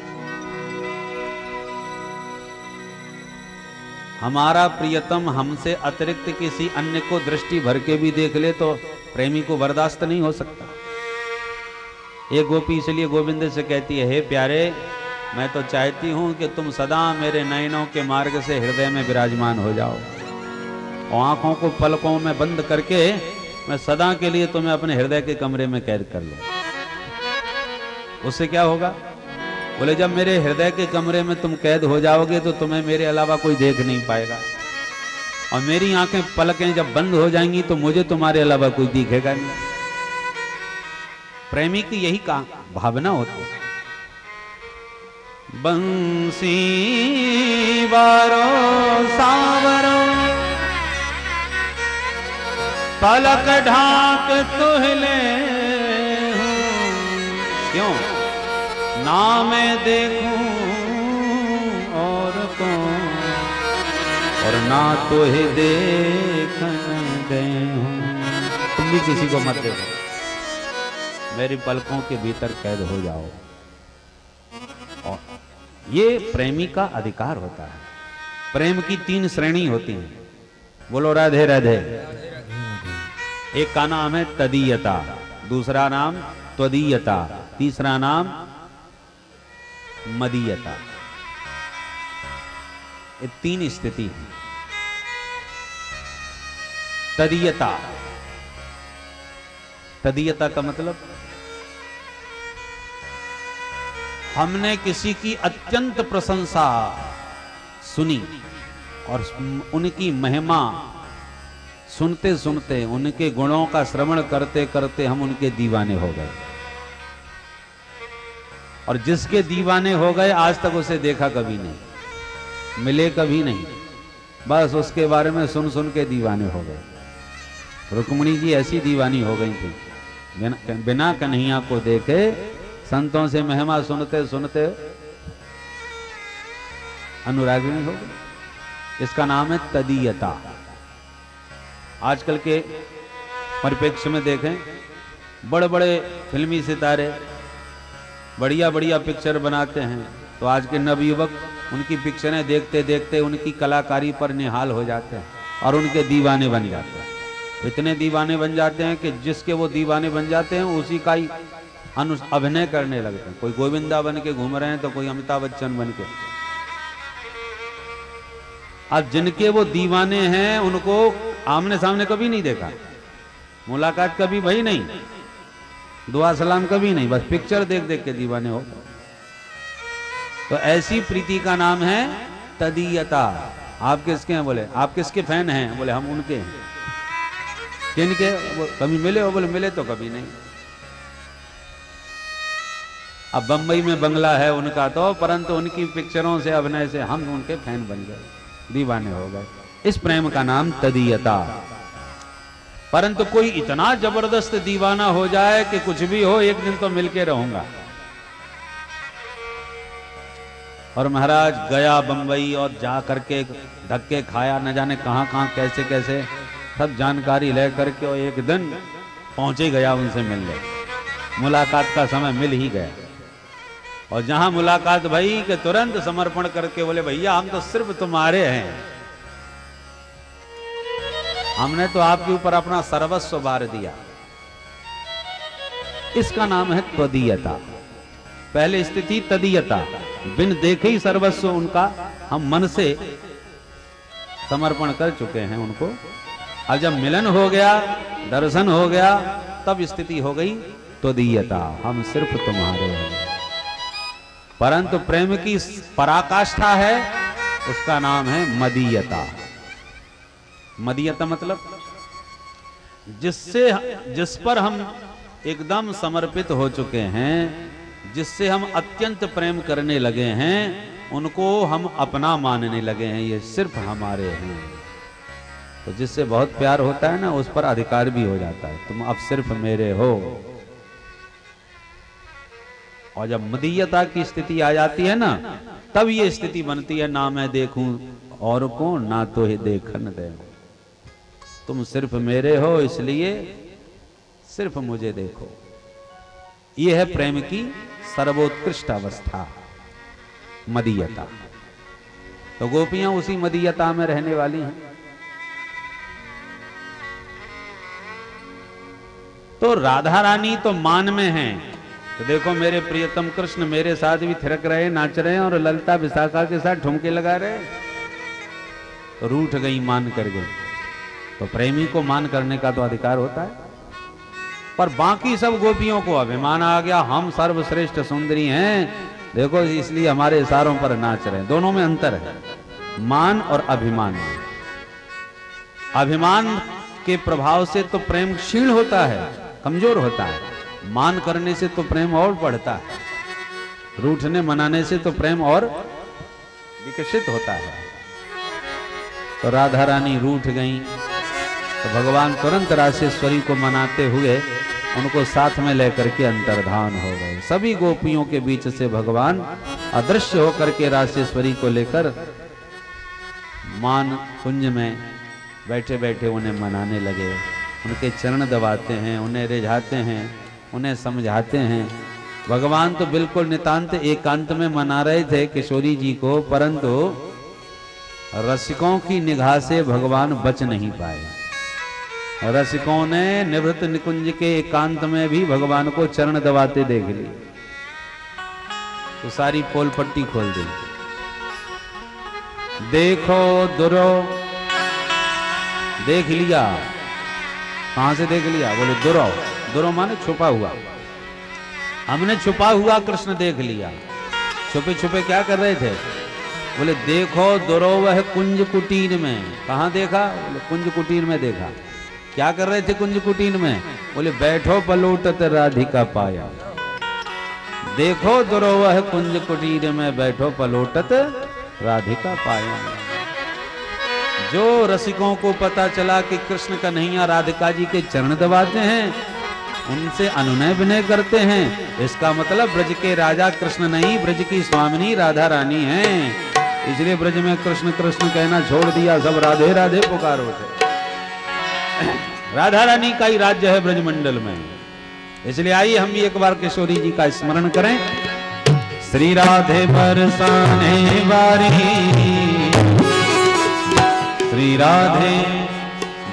हमारा प्रियतम हमसे अतिरिक्त किसी अन्य को दृष्टि भर के भी देख ले तो प्रेमी को बर्दाश्त नहीं हो सकता। एक गोपी इसलिए गोविंद से कहती है, हे प्यारे, मैं तो चाहती हूं कि तुम सदा मेरे नयनों के मार्ग से हृदय में विराजमान हो जाओ, और आंखों को पलकों में बंद करके मैं सदा के लिए तुम्हें अपने हृदय के कमरे में कैद कर लूं। उससे क्या होगा? बोले, जब मेरे हृदय के कमरे में तुम कैद हो जाओगे तो तुम्हें मेरे अलावा कोई देख नहीं पाएगा, और मेरी आंखें पलकें जब बंद हो जाएंगी तो मुझे तुम्हारे अलावा कोई दिखेगा नहीं। प्रेमी की यही भावना होती है। बंसी बारो सावरो पलक ढाक तुहले हूं, क्यों ना मैं देखूं और को, और ना तुहे देखन दे हूं। तुम भी किसी को मत देखो, मेरी पलकों के भीतर कैद हो जाओ। और ये प्रेमी का अधिकार होता है। प्रेम की 3 श्रेणी होती है। बोलो राधे राधे। एक का नाम है तदीयता, दूसरा नाम त्वदीयता, तीसरा नाम मदीयता। ये 3 स्थिति है। तदीयता, तदीयता का मतलब हमने किसी की अत्यंत प्रशंसा सुनी और उनकी महिमा सुनते सुनते, उनके गुणों का श्रवण करते करते हम उनके दीवाने हो गए, और जिसके दीवाने हो गए आज तक उसे देखा कभी नहीं, मिले कभी नहीं, बस उसके बारे में सुन सुन के दीवाने हो गए। रुक्मिणी जी ऐसी दीवानी हो गई थी, बिना कन्हैया को देखे संतों से महिमा सुनते सुनते अनुरागिणी हो गई। इसका नाम है तदीयता। आजकल के परिप्रेक्ष्य में देखें, बड़े बड़े फिल्मी सितारे बढ़िया बढ़िया पिक्चर बनाते हैं, तो आज के नवयुवक उनकी पिक्चरें देखते देखते उनकी कलाकारी पर निहाल हो जाते हैं और उनके दीवाने बन जाते हैं। इतने दीवाने बन जाते हैं कि जिसके वो दीवाने बन जाते हैं उसी का ही अभिनय करने लगते हैं। कोई गोविंदा बन के घूम रहे हैं तो कोई अमिताभ बच्चन बन के। अब जिनके वो दीवाने हैं उनको आमने सामने कभी नहीं देखा, मुलाकात कभी भई नहीं, दुआ सलाम कभी नहीं, बस पिक्चर देख देख के दीवाने हो। तो ऐसी प्रीति का नाम है तदीयता। आप किसके हैं? बोले आप किसके फैन हैं? बोले हम उनके हैं। किनके? कभी मिले हो? बोले मिले तो कभी नहीं। अब बंबई में बंगला है उनका तो, परंतु उनकी पिक्चरों से, अभिनय से हम उनके फैन बन गए, दीवाने हो गए। इस प्रेम का नाम तदीयता। परंतु कोई इतना जबरदस्त दीवाना हो जाए कि कुछ भी हो एक दिन तो मिलके रहूंगा। और महाराज गया बंबई और जा करके धक्के खाया, न जाने कहां कहां कैसे कैसे सब जानकारी ले करके, और एक दिन पहुंचे गया उनसे मिलने। मुलाकात का समय मिल ही गया, और जहां मुलाकात भई कि तुरंत समर्पण करके बोले भैया हम तो सिर्फ तुम्हारे हैं, हमने तो आपके ऊपर अपना सर्वस्व वार दिया। इसका नाम है त्वदीयता। पहले स्थिति तदीयता, बिन देखे ही सर्वस्व उनका हम मन से समर्पण कर चुके हैं उनको। अब जब मिलन हो गया, दर्शन हो गया, तब स्थिति हो गई त्वदीयता, हम सिर्फ तुम्हारे हैं। परंतु प्रेम की पराकाष्ठा है, उसका नाम है मदीयता। मदीयता मतलब जिस पर हम एकदम समर्पित हो चुके हैं, जिससे हम अत्यंत प्रेम करने लगे हैं, उनको हम अपना मानने लगे हैं, ये सिर्फ हमारे हैं। तो जिससे बहुत प्यार होता है ना, उस पर अधिकार भी हो जाता है, तुम अब सिर्फ मेरे हो। और जब मदीयता की स्थिति आ जाती है ना, तब ये स्थिति बनती है, ना मैं देखूं और को, ना तो ही देखन दे, तुम सिर्फ मेरे हो, इसलिए सिर्फ मुझे देखो। यह है प्रेम की सर्वोत्कृष्ट अवस्था, मदीयता। तो तो गोपियां उसी मदीयता में रहने वाली हैं। तो राधा रानी तो मान में हैं। तो देखो मेरे प्रियतम कृष्ण मेरे साथ भी थिरक रहे, नाच रहे हैं और ललता विशाखा के साथ ठुमके लगा रहे। तो रूठ गई, मान कर गई। तो प्रेमी को मान करने का तो अधिकार होता है, पर बाकी सब गोपियों को अभिमान आ गया, हम सर्वश्रेष्ठ सुंदरी हैं, देखो इसलिए हमारे इशारों पर नाच रहे हैं। दोनों में अंतर है, मान और अभिमान। अभिमान के प्रभाव से तो प्रेम क्षीण होता है, कमजोर होता है। मान करने से तो प्रेम और बढ़ता है, रूठने मनाने से तो प्रेम और विकसित होता है। तो राधा रानी रूठ गई, तो भगवान तुरंत रासेश्वरी को मनाते हुए उनको साथ में लेकर के अंतर्धान हो गए। सभी गोपियों के बीच से भगवान अदृश्य होकर के रासेश्वरी को लेकर मान कुंज में बैठे बैठे उन्हें मनाने लगे। उनके चरण दबाते हैं, उन्हें रिझाते हैं, उन्हें समझाते हैं। भगवान तो बिल्कुल नितांत एकांत में मना रहे थे किशोरी जी को, परंतु रसिकों की निगाह से भगवान बच नहीं पाए। रसिकों ने निवृत्त निकुंज के एकांत में भी भगवान को चरण दबाते देख लिए, तो सारी पोल पट्टी खोल दी। देखो दुरो, देख लिया। कहां से देख लिया? बोले दुरो। दुरो माने छुपा हुआ। हमने छुपा हुआ कृष्ण देख लिया। छुपे छुपे क्या कर रहे थे? बोले देखो दुरो वह कुंज कुटीर में। कहां देखा? बोले कुंज कुटीर में देखा। क्या कर रहे थे कुंज कुटीर में? बोले बैठो पलोटत राधिका पाया। देखो दुरो वह कुंज कुटीर में, बैठो पलोटत राधिका पाया। जो रसिकों को पता चला कि कृष्ण कन्हैया राधिका जी के चरण दबाते हैं, उनसे अनुनय विनय करते हैं, इसका मतलब ब्रज के राजा कृष्ण नहीं, ब्रज की स्वामिनी राधा रानी हैं। इसलिए ब्रज में कृष्ण कृष्ण कहना छोड़ दिया, सब राधे राधे पुकारो थे। राधा रानी का ही राज्य है ब्रजमंडल में। इसलिए आइए हम भी एक बार किशोरी जी का स्मरण करें। श्री राधे बरसाने वाली, श्री राधे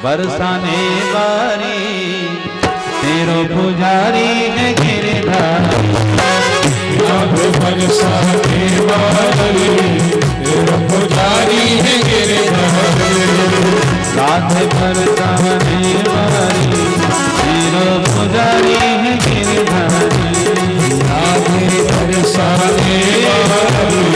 बरसाने वाली, तेरो पुजारी है गिरधारी। राधे बरसाने वाली, तेरो पुजारी है गिरधारी। राधे बरसाने वाली, तेरो पुजारी है गिरधारी। राधे बरसाने वाली,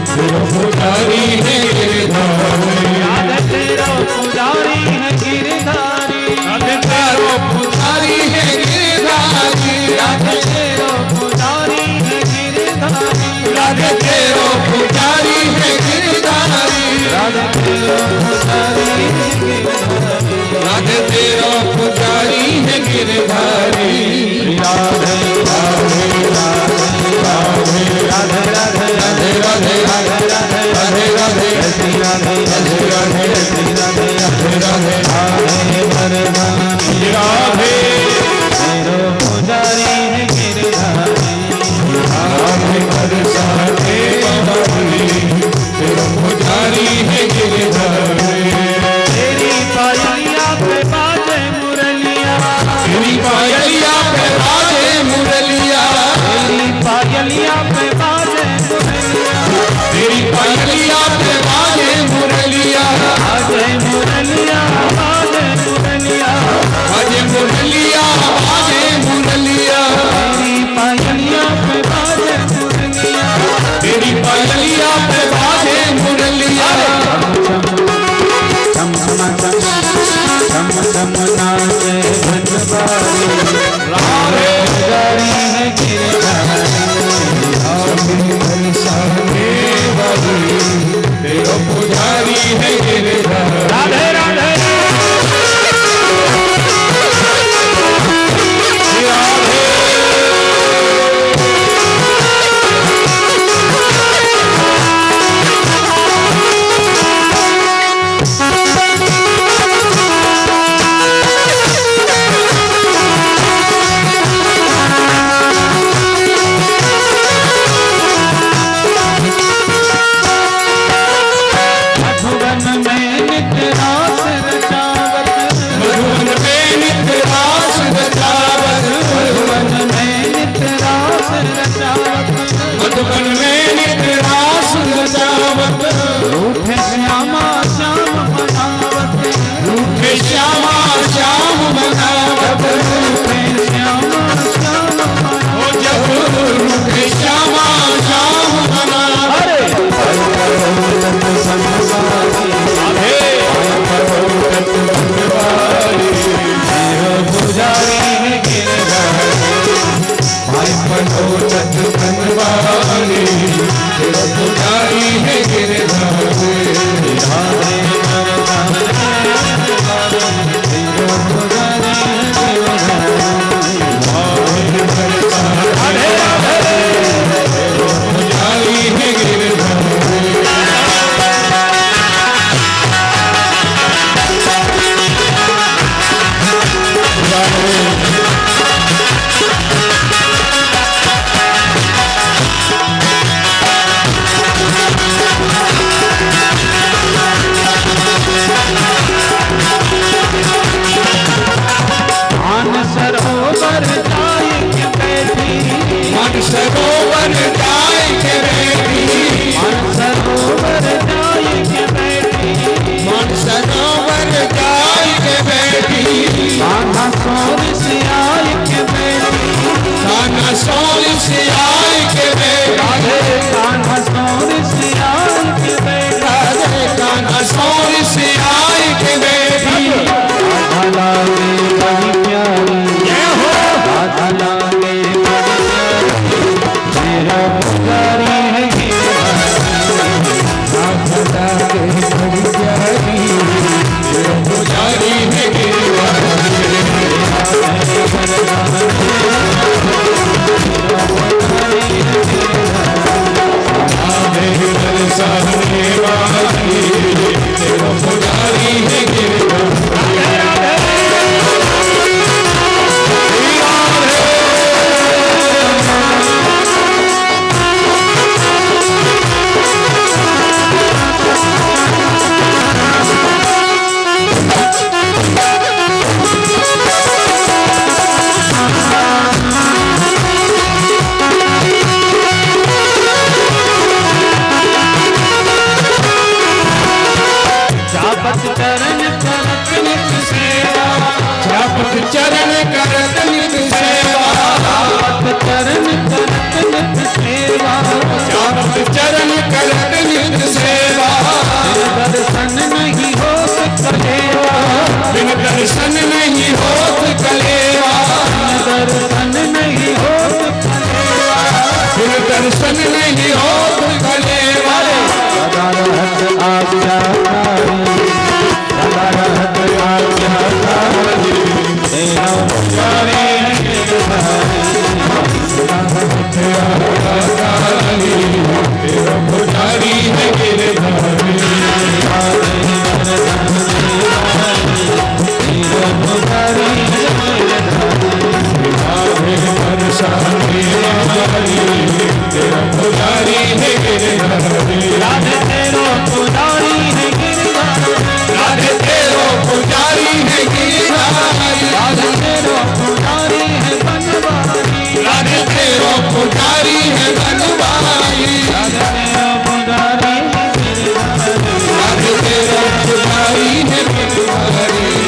तेरो पुजारी है गिरधारी। राधे तेरो पुजारी है गिरधारी। राधे तेरो पुजारी है गिरधारी। राधे तेरो पुजारी है गिरधारी। राधे तेरो पुजारी है गिरधारी। राधे तेरो पुजारी है गिरधारी। राधे तेरो पुजारी है गिरधारी। राधे राधे राधे राधे राधे राधे राधे राधे राधे राधे श्री राधे राधे राधे श्री राधे राधे राधे राधे बरसाने राधे, तेरो पुजारी है गिरधारी। राधे बरसाने वाली, तेरो पुजारी है गिरधारी। तेरी पायलिया पे बाजे मुरलिया, तेरी पायलिया पे बाजे मुरलिया। तेरी पायलिया पे बाजे मुरलिया, तेरी पायलिया पे बाजे मुरलिया। बाजे मुरलिया, बाजे मुरलिया, बाजे मुरलिया, बाजे मुरलिया। तेरी पायलिया पे बाजे मुरलिया, तेरी पायलिया पे बाजे मुरलिया। चम चम चम चम चम नाचे भंजबारी। राधे पुजारी है गिरधारी। राधे बरसाने वाली, तेरो पुजारी है गिरधारी। राधे राधे चरण करत नित सेवा, जापत चरण करत नित सेवा, जापत चरण करत नित सेवा, दर्शन नहीं होत कलेवा, बिन दर्शन नहीं होत कलेवा, दर्शन नहीं होत कलेवा, बिन दर्शन नहीं होत कलेवा। सदा रहत आज्ञाकारी, सदा रहत आज्ञाकारी, तेरा पुजारी है तेरा पुजारी है गिरधारी, तेरा पुजारी तेरा पुजारी है गिरधारी, राधे तेरो पुजारी है गिरधारी, राधे तेरो पुजारी है गिरधारी, राधे तेरो पुजारी है बनवारी, राधे तेरो पुजारी है बनवारी, राधे तेरो पुजारी है गिरधारी,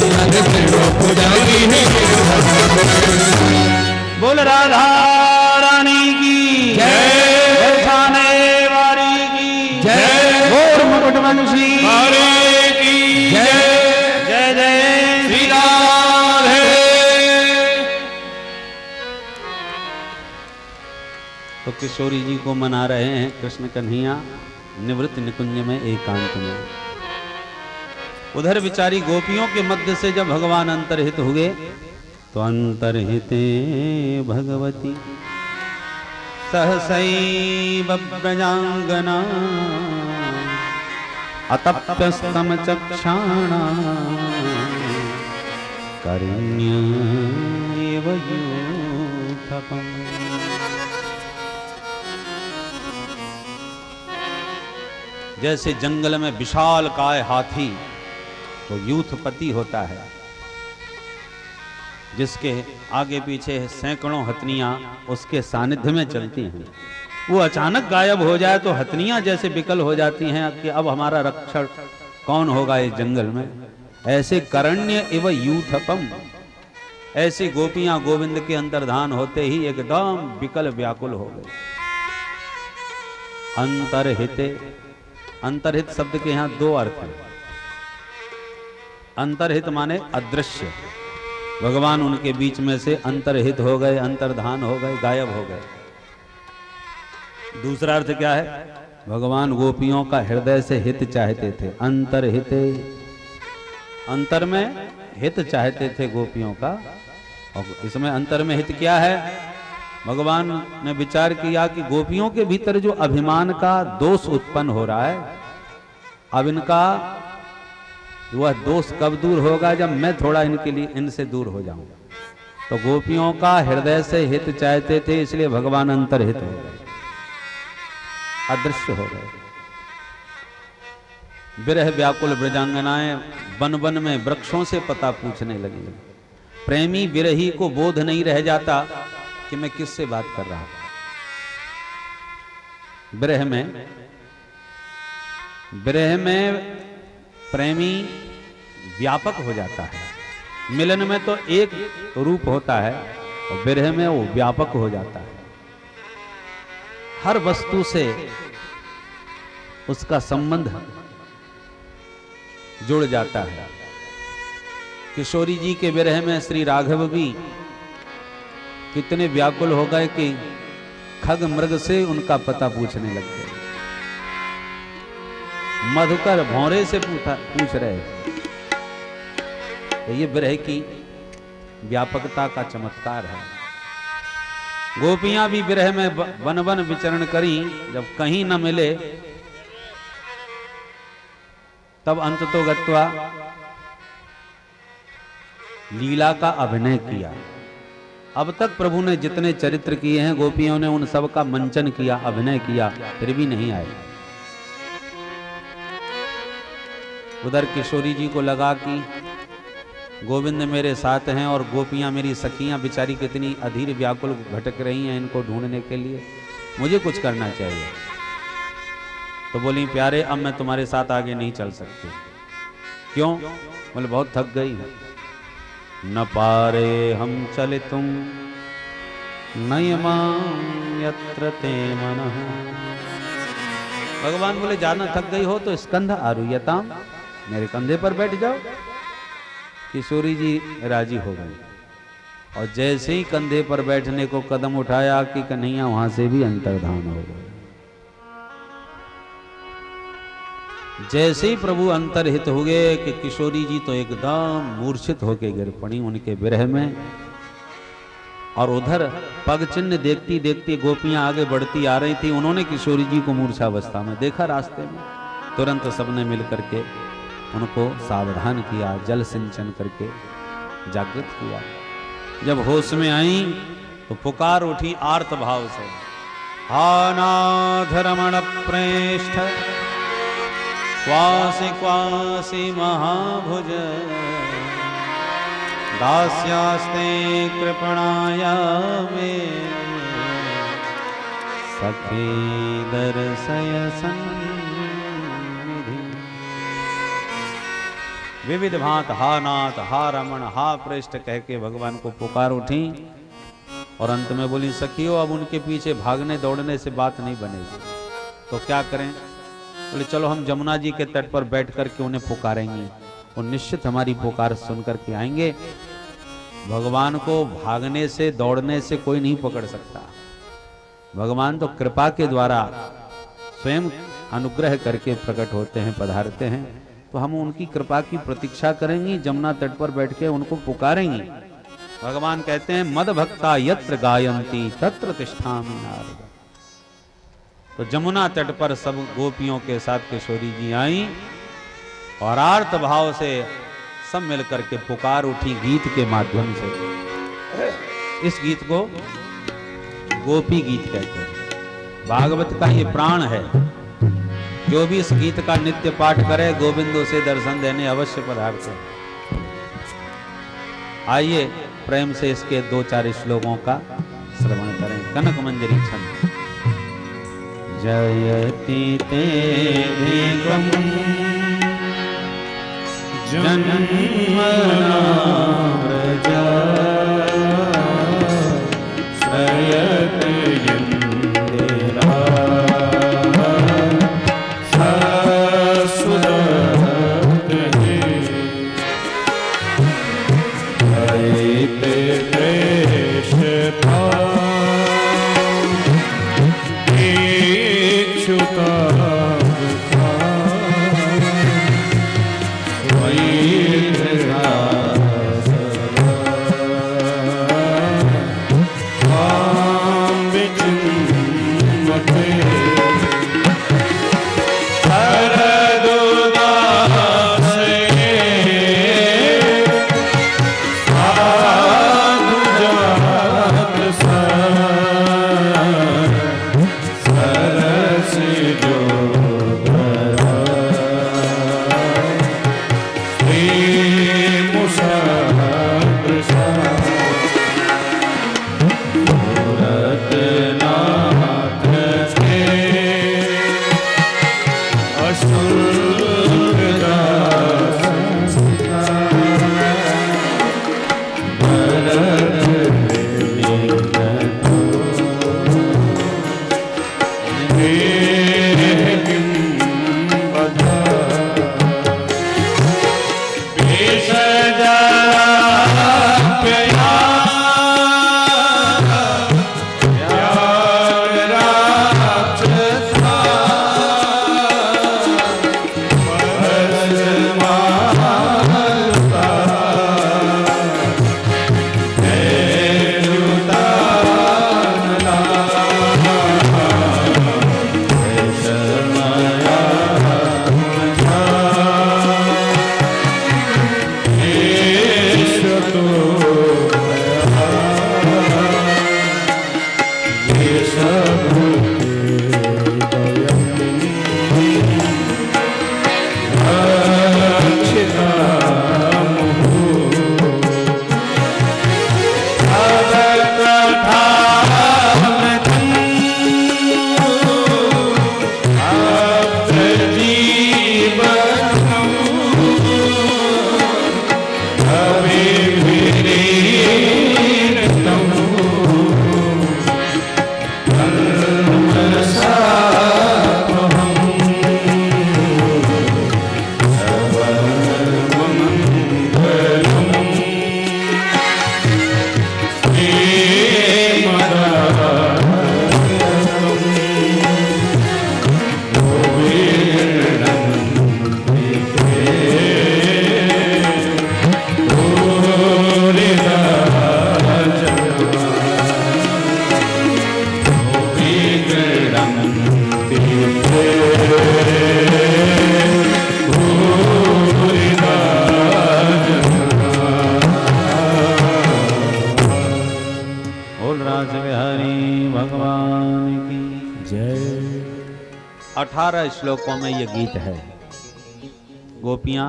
राधे तेरो पुजारी है गिरधारी। बोल राधा रानी की जय, बरसाने वाली की जय, और मुकुटवंशी हरे की जय, जय जय श्री राधे। तो किशोरी जी को मना रहे हैं कृष्ण कन्हैया निवृत्त निकुंज में एकांत में। उधर विचारी गोपियों के मध्य से जब भगवान अंतर्हित हुए तो अंतर्हिते भगवती सहसैव व्रजांगना अतप्यस्तम चक्षाणा करुण्येव यूथपम्। जैसे जंगल में विशाल काय हाथी तो यूथपति होता है, जिसके आगे पीछे सैकड़ों हथनियां उसके सानिध्य में चलती हैं, वो अचानक गायब हो जाए तो हथनियां जैसे विकल हो जाती हैं कि अब हमारा रक्षण कौन होगा इस जंगल में। ऐसे करण्य एवं यूथपम, ऐसी गोपियां गोविंद के अंतर्धान होते ही एकदम विकल व्याकुल हो गई। अंतर्हिते, अंतर्हित शब्द के यहां दो अर्थ हैं। अंतर्हित माने अदृश्य, भगवान उनके बीच में से अंतर्हित हो गए, अंतर्धान हो गए, गायब हो गए। दूसरा अर्थ क्या है? भगवान गोपियों का हृदय से हित चाहते थे। अंतर्हिते, अंतर में हित चाहते थे गोपियों का। और इसमें अंतर में हित क्या है? भगवान ने विचार किया कि गोपियों के भीतर जो अभिमान का दोष उत्पन्न हो रहा है, अब इनका वह दोष कब दूर होगा? जब मैं थोड़ा इनके लिए इनसे दूर हो जाऊंगा। तो गोपियों का हृदय से हित चाहते थे, इसलिए भगवान अंतर्हित हो गए, अदृश्य हो गए। विरह व्याकुल ब्रजांगनाएं वन वन में वृक्षों से पता पूछने लगी। प्रेमी विरही को बोध नहीं रह जाता कि मैं किससे बात कर रहा हूं। विरह में प्रेमी व्यापक हो जाता है। मिलन में तो एक रूप होता है और विरह में वो व्यापक हो जाता है। हर वस्तु से उसका संबंध जुड़ जाता है। किशोरी जी के विरह में श्री राघव भी कितने व्याकुल हो गए कि खग मृग से उनका पता पूछने लग गए। मधुकर भौरे से पूछ रहे। तो ये विरह की व्यापकता का चमत्कार है। गोपियां भी विरह में वन वन विचरण करी, जब कहीं न मिले तब अंततो गत्वा लीला का अभिनय किया। अब तक प्रभु ने जितने चरित्र किए हैं गोपियों ने उन सब का मंचन किया, अभिनय किया, फिर भी नहीं आए। उधर किशोरी जी को लगा कि गोविंद मेरे साथ हैं और गोपियां मेरी सखियां बेचारी कितनी अधीर व्याकुल भटक रही हैं इनको ढूंढने के लिए, मुझे कुछ करना चाहिए। तो बोली प्यारे अब मैं तुम्हारे साथ आगे नहीं चल सकती। क्यों? बोले बहुत थक गई है। न पारे हम चले तुम नयमां यत्र ते मनः। भगवान बोले ज्यादा थक गई हो तो स्कंध आरुह्यताम, मेरे कंधे पर बैठ जाओ। किशोरी जी राजी हो गई और जैसे ही कंधे पर बैठने को कदम उठाया कि कन्हैया वहां से भी अंतर्धान हो गए। जैसे ही प्रभु अंतर्हित हुए कि किशोरी जी तो एकदम मूर्छित होके गिर पड़ी उनके विरह में। और उधर पग चिन्ह देखती देखती गोपियां आगे बढ़ती आ रही थी। उन्होंने किशोरी जी को मूर्छावस्था में देखा रास्ते में, तुरंत सबने मिल करके उनको सावधान किया, जल सिंचन करके जागृत किया। जब होश में आई तो पुकार उठी आर्त भाव से, हा नाथ रमण प्रेष्ठ क्वासी क्वासी महाभुज दास्यास्ते कृपणाया मे सखे दर्शय सन्निधि। विविध भांत हा नाथ हा रमण हा प्रेष्ठ कह के भगवान को पुकार उठी और अंत में बोली सखियो अब उनके पीछे भागने दौड़ने से बात नहीं बनेगी, तो क्या करें? बोले चलो हम जमुना जी के तट पर बैठ करके उन्हें पुकारेंगे, वो निश्चित हमारी पुकार सुन करके आएंगे। भगवान को भागने से दौड़ने से कोई नहीं पकड़ सकता। भगवान तो कृपा के द्वारा स्वयं अनुग्रह करके प्रकट होते हैं, पधारते हैं। तो हम उनकी कृपा की प्रतीक्षा करेंगे, जमुना तट पर बैठ के उनको पुकारेंगे। भगवान कहते हैं मद भक्ता यत्र गायंती तत्र तिष्ठामि नारद। तो जमुना तट पर सब गोपियों के साथ किशोरी जी आई और आर्त भाव से सब मिलकर के पुकार उठी गीत के माध्यम से। इस गीत को गोपी गीत कहते हैं। भागवत का ये प्राण है। जो भी इस गीत का नित्य पाठ करे गोविंदों से दर्शन देने अवश्य पधारते हैं। आइए प्रेम से इसके 2-4 श्लोकों का श्रवण करें। कनक मंजरी छंद। जयति ते एकम् जन्मना प्रजा श्रयत इंदिरा ससुरत हे जयते प्रेषता 18 श्लोकों में ये गीत है। गोपियां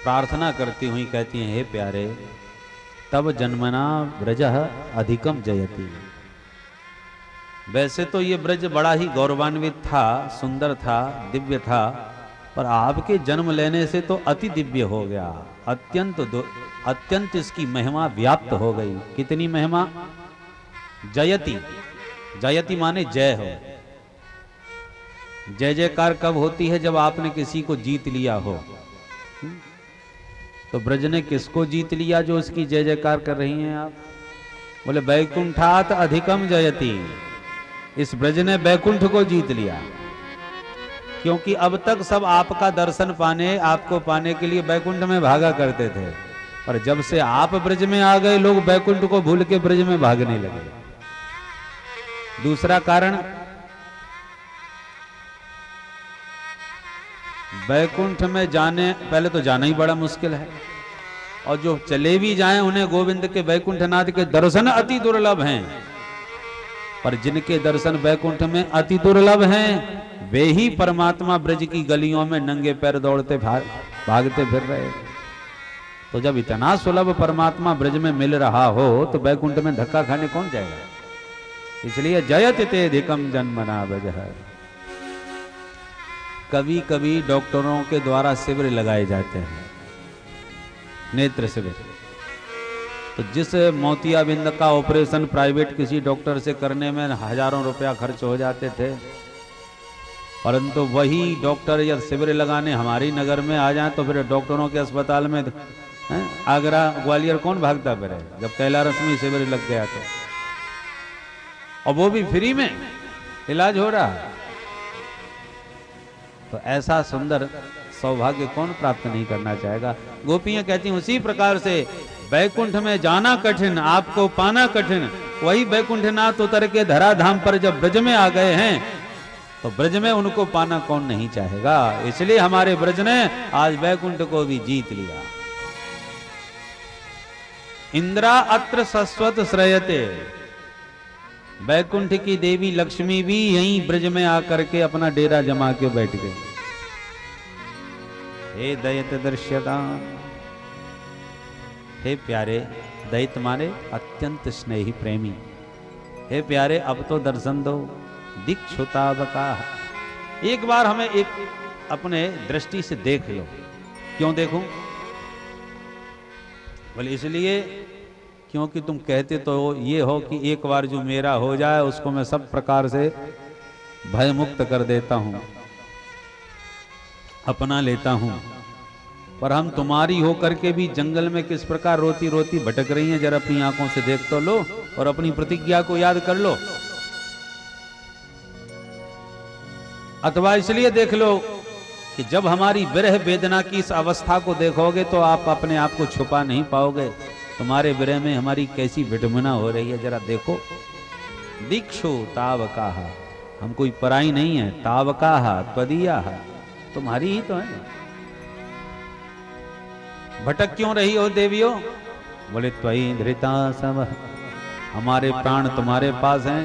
प्रार्थना करती हुई कहती हैं, हे प्यारे, तब जन्मना ब्रजः अधिकम जयति। वैसे तो ये ब्रज बड़ा ही गौरवान्वित था, सुंदर था, दिव्य था, पर आपके जन्म लेने से तो अति दिव्य हो गया, अत्यंत इसकी महिमा व्याप्त हो गई। कितनी महिमा? जयति, जयति माने जय हो। जय जयकार कब होती है? जब आपने किसी को जीत लिया हो। तो ब्रज ने किसको जीत लिया जो उसकी जय जयकार कर रही हैं आप? बोले बैकुंठात अधिकम जयति। इस ब्रज ने बैकुंठ को जीत लिया, क्योंकि अब तक सब आपका दर्शन पाने, आपको पाने के लिए बैकुंठ में भागा करते थे, पर जब से आप ब्रज में आ गए, लोग बैकुंठ को भूल के ब्रज में भागने लगे। दूसरा कारण, बैकुंठ में जाने, पहले तो जाना ही बड़ा मुश्किल है, और जो चले भी जाएं उन्हें गोविंद के बैकुंठनाथ के दर्शन अति दुर्लभ हैं। पर जिनके दर्शन बैकुंठ में अति दुर्लभ हैं, वे ही परमात्मा ब्रज की गलियों में नंगे पैर दौड़ते भागते फिर रहे। तो जब इतना सुलभ परमात्मा ब्रज में मिल रहा हो, तो बैकुंठ में धक्का खाने कौन जाएगा? इसलिए जयति ते अधिकम जन्मना ब्रजः। कभी कभी डॉक्टरों के द्वारा शिविर लगाए जाते हैं, नेत्र शिविर। तो जिस मोतियाबिंद का ऑपरेशन प्राइवेट किसी डॉक्टर से करने में हजारों रुपया खर्च हो जाते थे, परंतु वही डॉक्टर या शिविर लगाने हमारी नगर में आ जाए, तो फिर डॉक्टरों के अस्पताल में आगरा ग्वालियर कौन भागता फिरे? जब कैलारस में शिविर लग गया तो, और वो भी फ्री में इलाज हो रहा है। तो ऐसा सुंदर सौभाग्य कौन प्राप्त नहीं करना चाहेगा? गोपियां कहती हैं, उसी प्रकार से बैकुंठ में जाना कठिन, आपको पाना कठिन, वही बैकुंठनाथ उतर के धराधाम पर जब ब्रज में आ गए हैं, तो ब्रज में उनको पाना कौन नहीं चाहेगा? इसलिए हमारे ब्रज ने आज बैकुंठ को भी जीत लिया। इंद्रा अत्र शश्वत श्रयते। बैकुंठ की देवी लक्ष्मी भी यहीं ब्रज में आकर के अपना डेरा जमा के बैठ गई। हे दयित दृश्यता, हे प्यारे, दयित माने अत्यंत स्नेही प्रेमी। हे प्यारे, अब तो दर्शन दो। दीक्षुतावका, एक बार हमें एक अपने दृष्टि से देख लो। क्यों देखूं? बोले इसलिए क्योंकि तुम कहते तो ये हो कि एक बार जो मेरा हो जाए उसको मैं सब प्रकार से भय मुक्त कर देता हूं, अपना लेता हूं। पर हम तुम्हारी हो करके भी जंगल में किस प्रकार रोती रोती भटक रही हैं, जरा अपनी आंखों से देख तो लो और अपनी प्रतिज्ञा को याद कर लो। अथवा इसलिए देख लो कि जब हमारी विरह वेदना की इस अवस्था को देखोगे तो आप अपने आप को छुपा नहीं पाओगे। तुम्हारे विरह में हमारी कैसी विडंबना हो रही है, जरा देखो। दीक्षु तावकाह, हम कोई पराई नहीं है। तावकाह त्वदीयाः, तुम्हारी ही तो है। भटक क्यों रही हो देवियों? बोले त्वयि धृता सब, हमारे प्राण तुम्हारे पास हैं,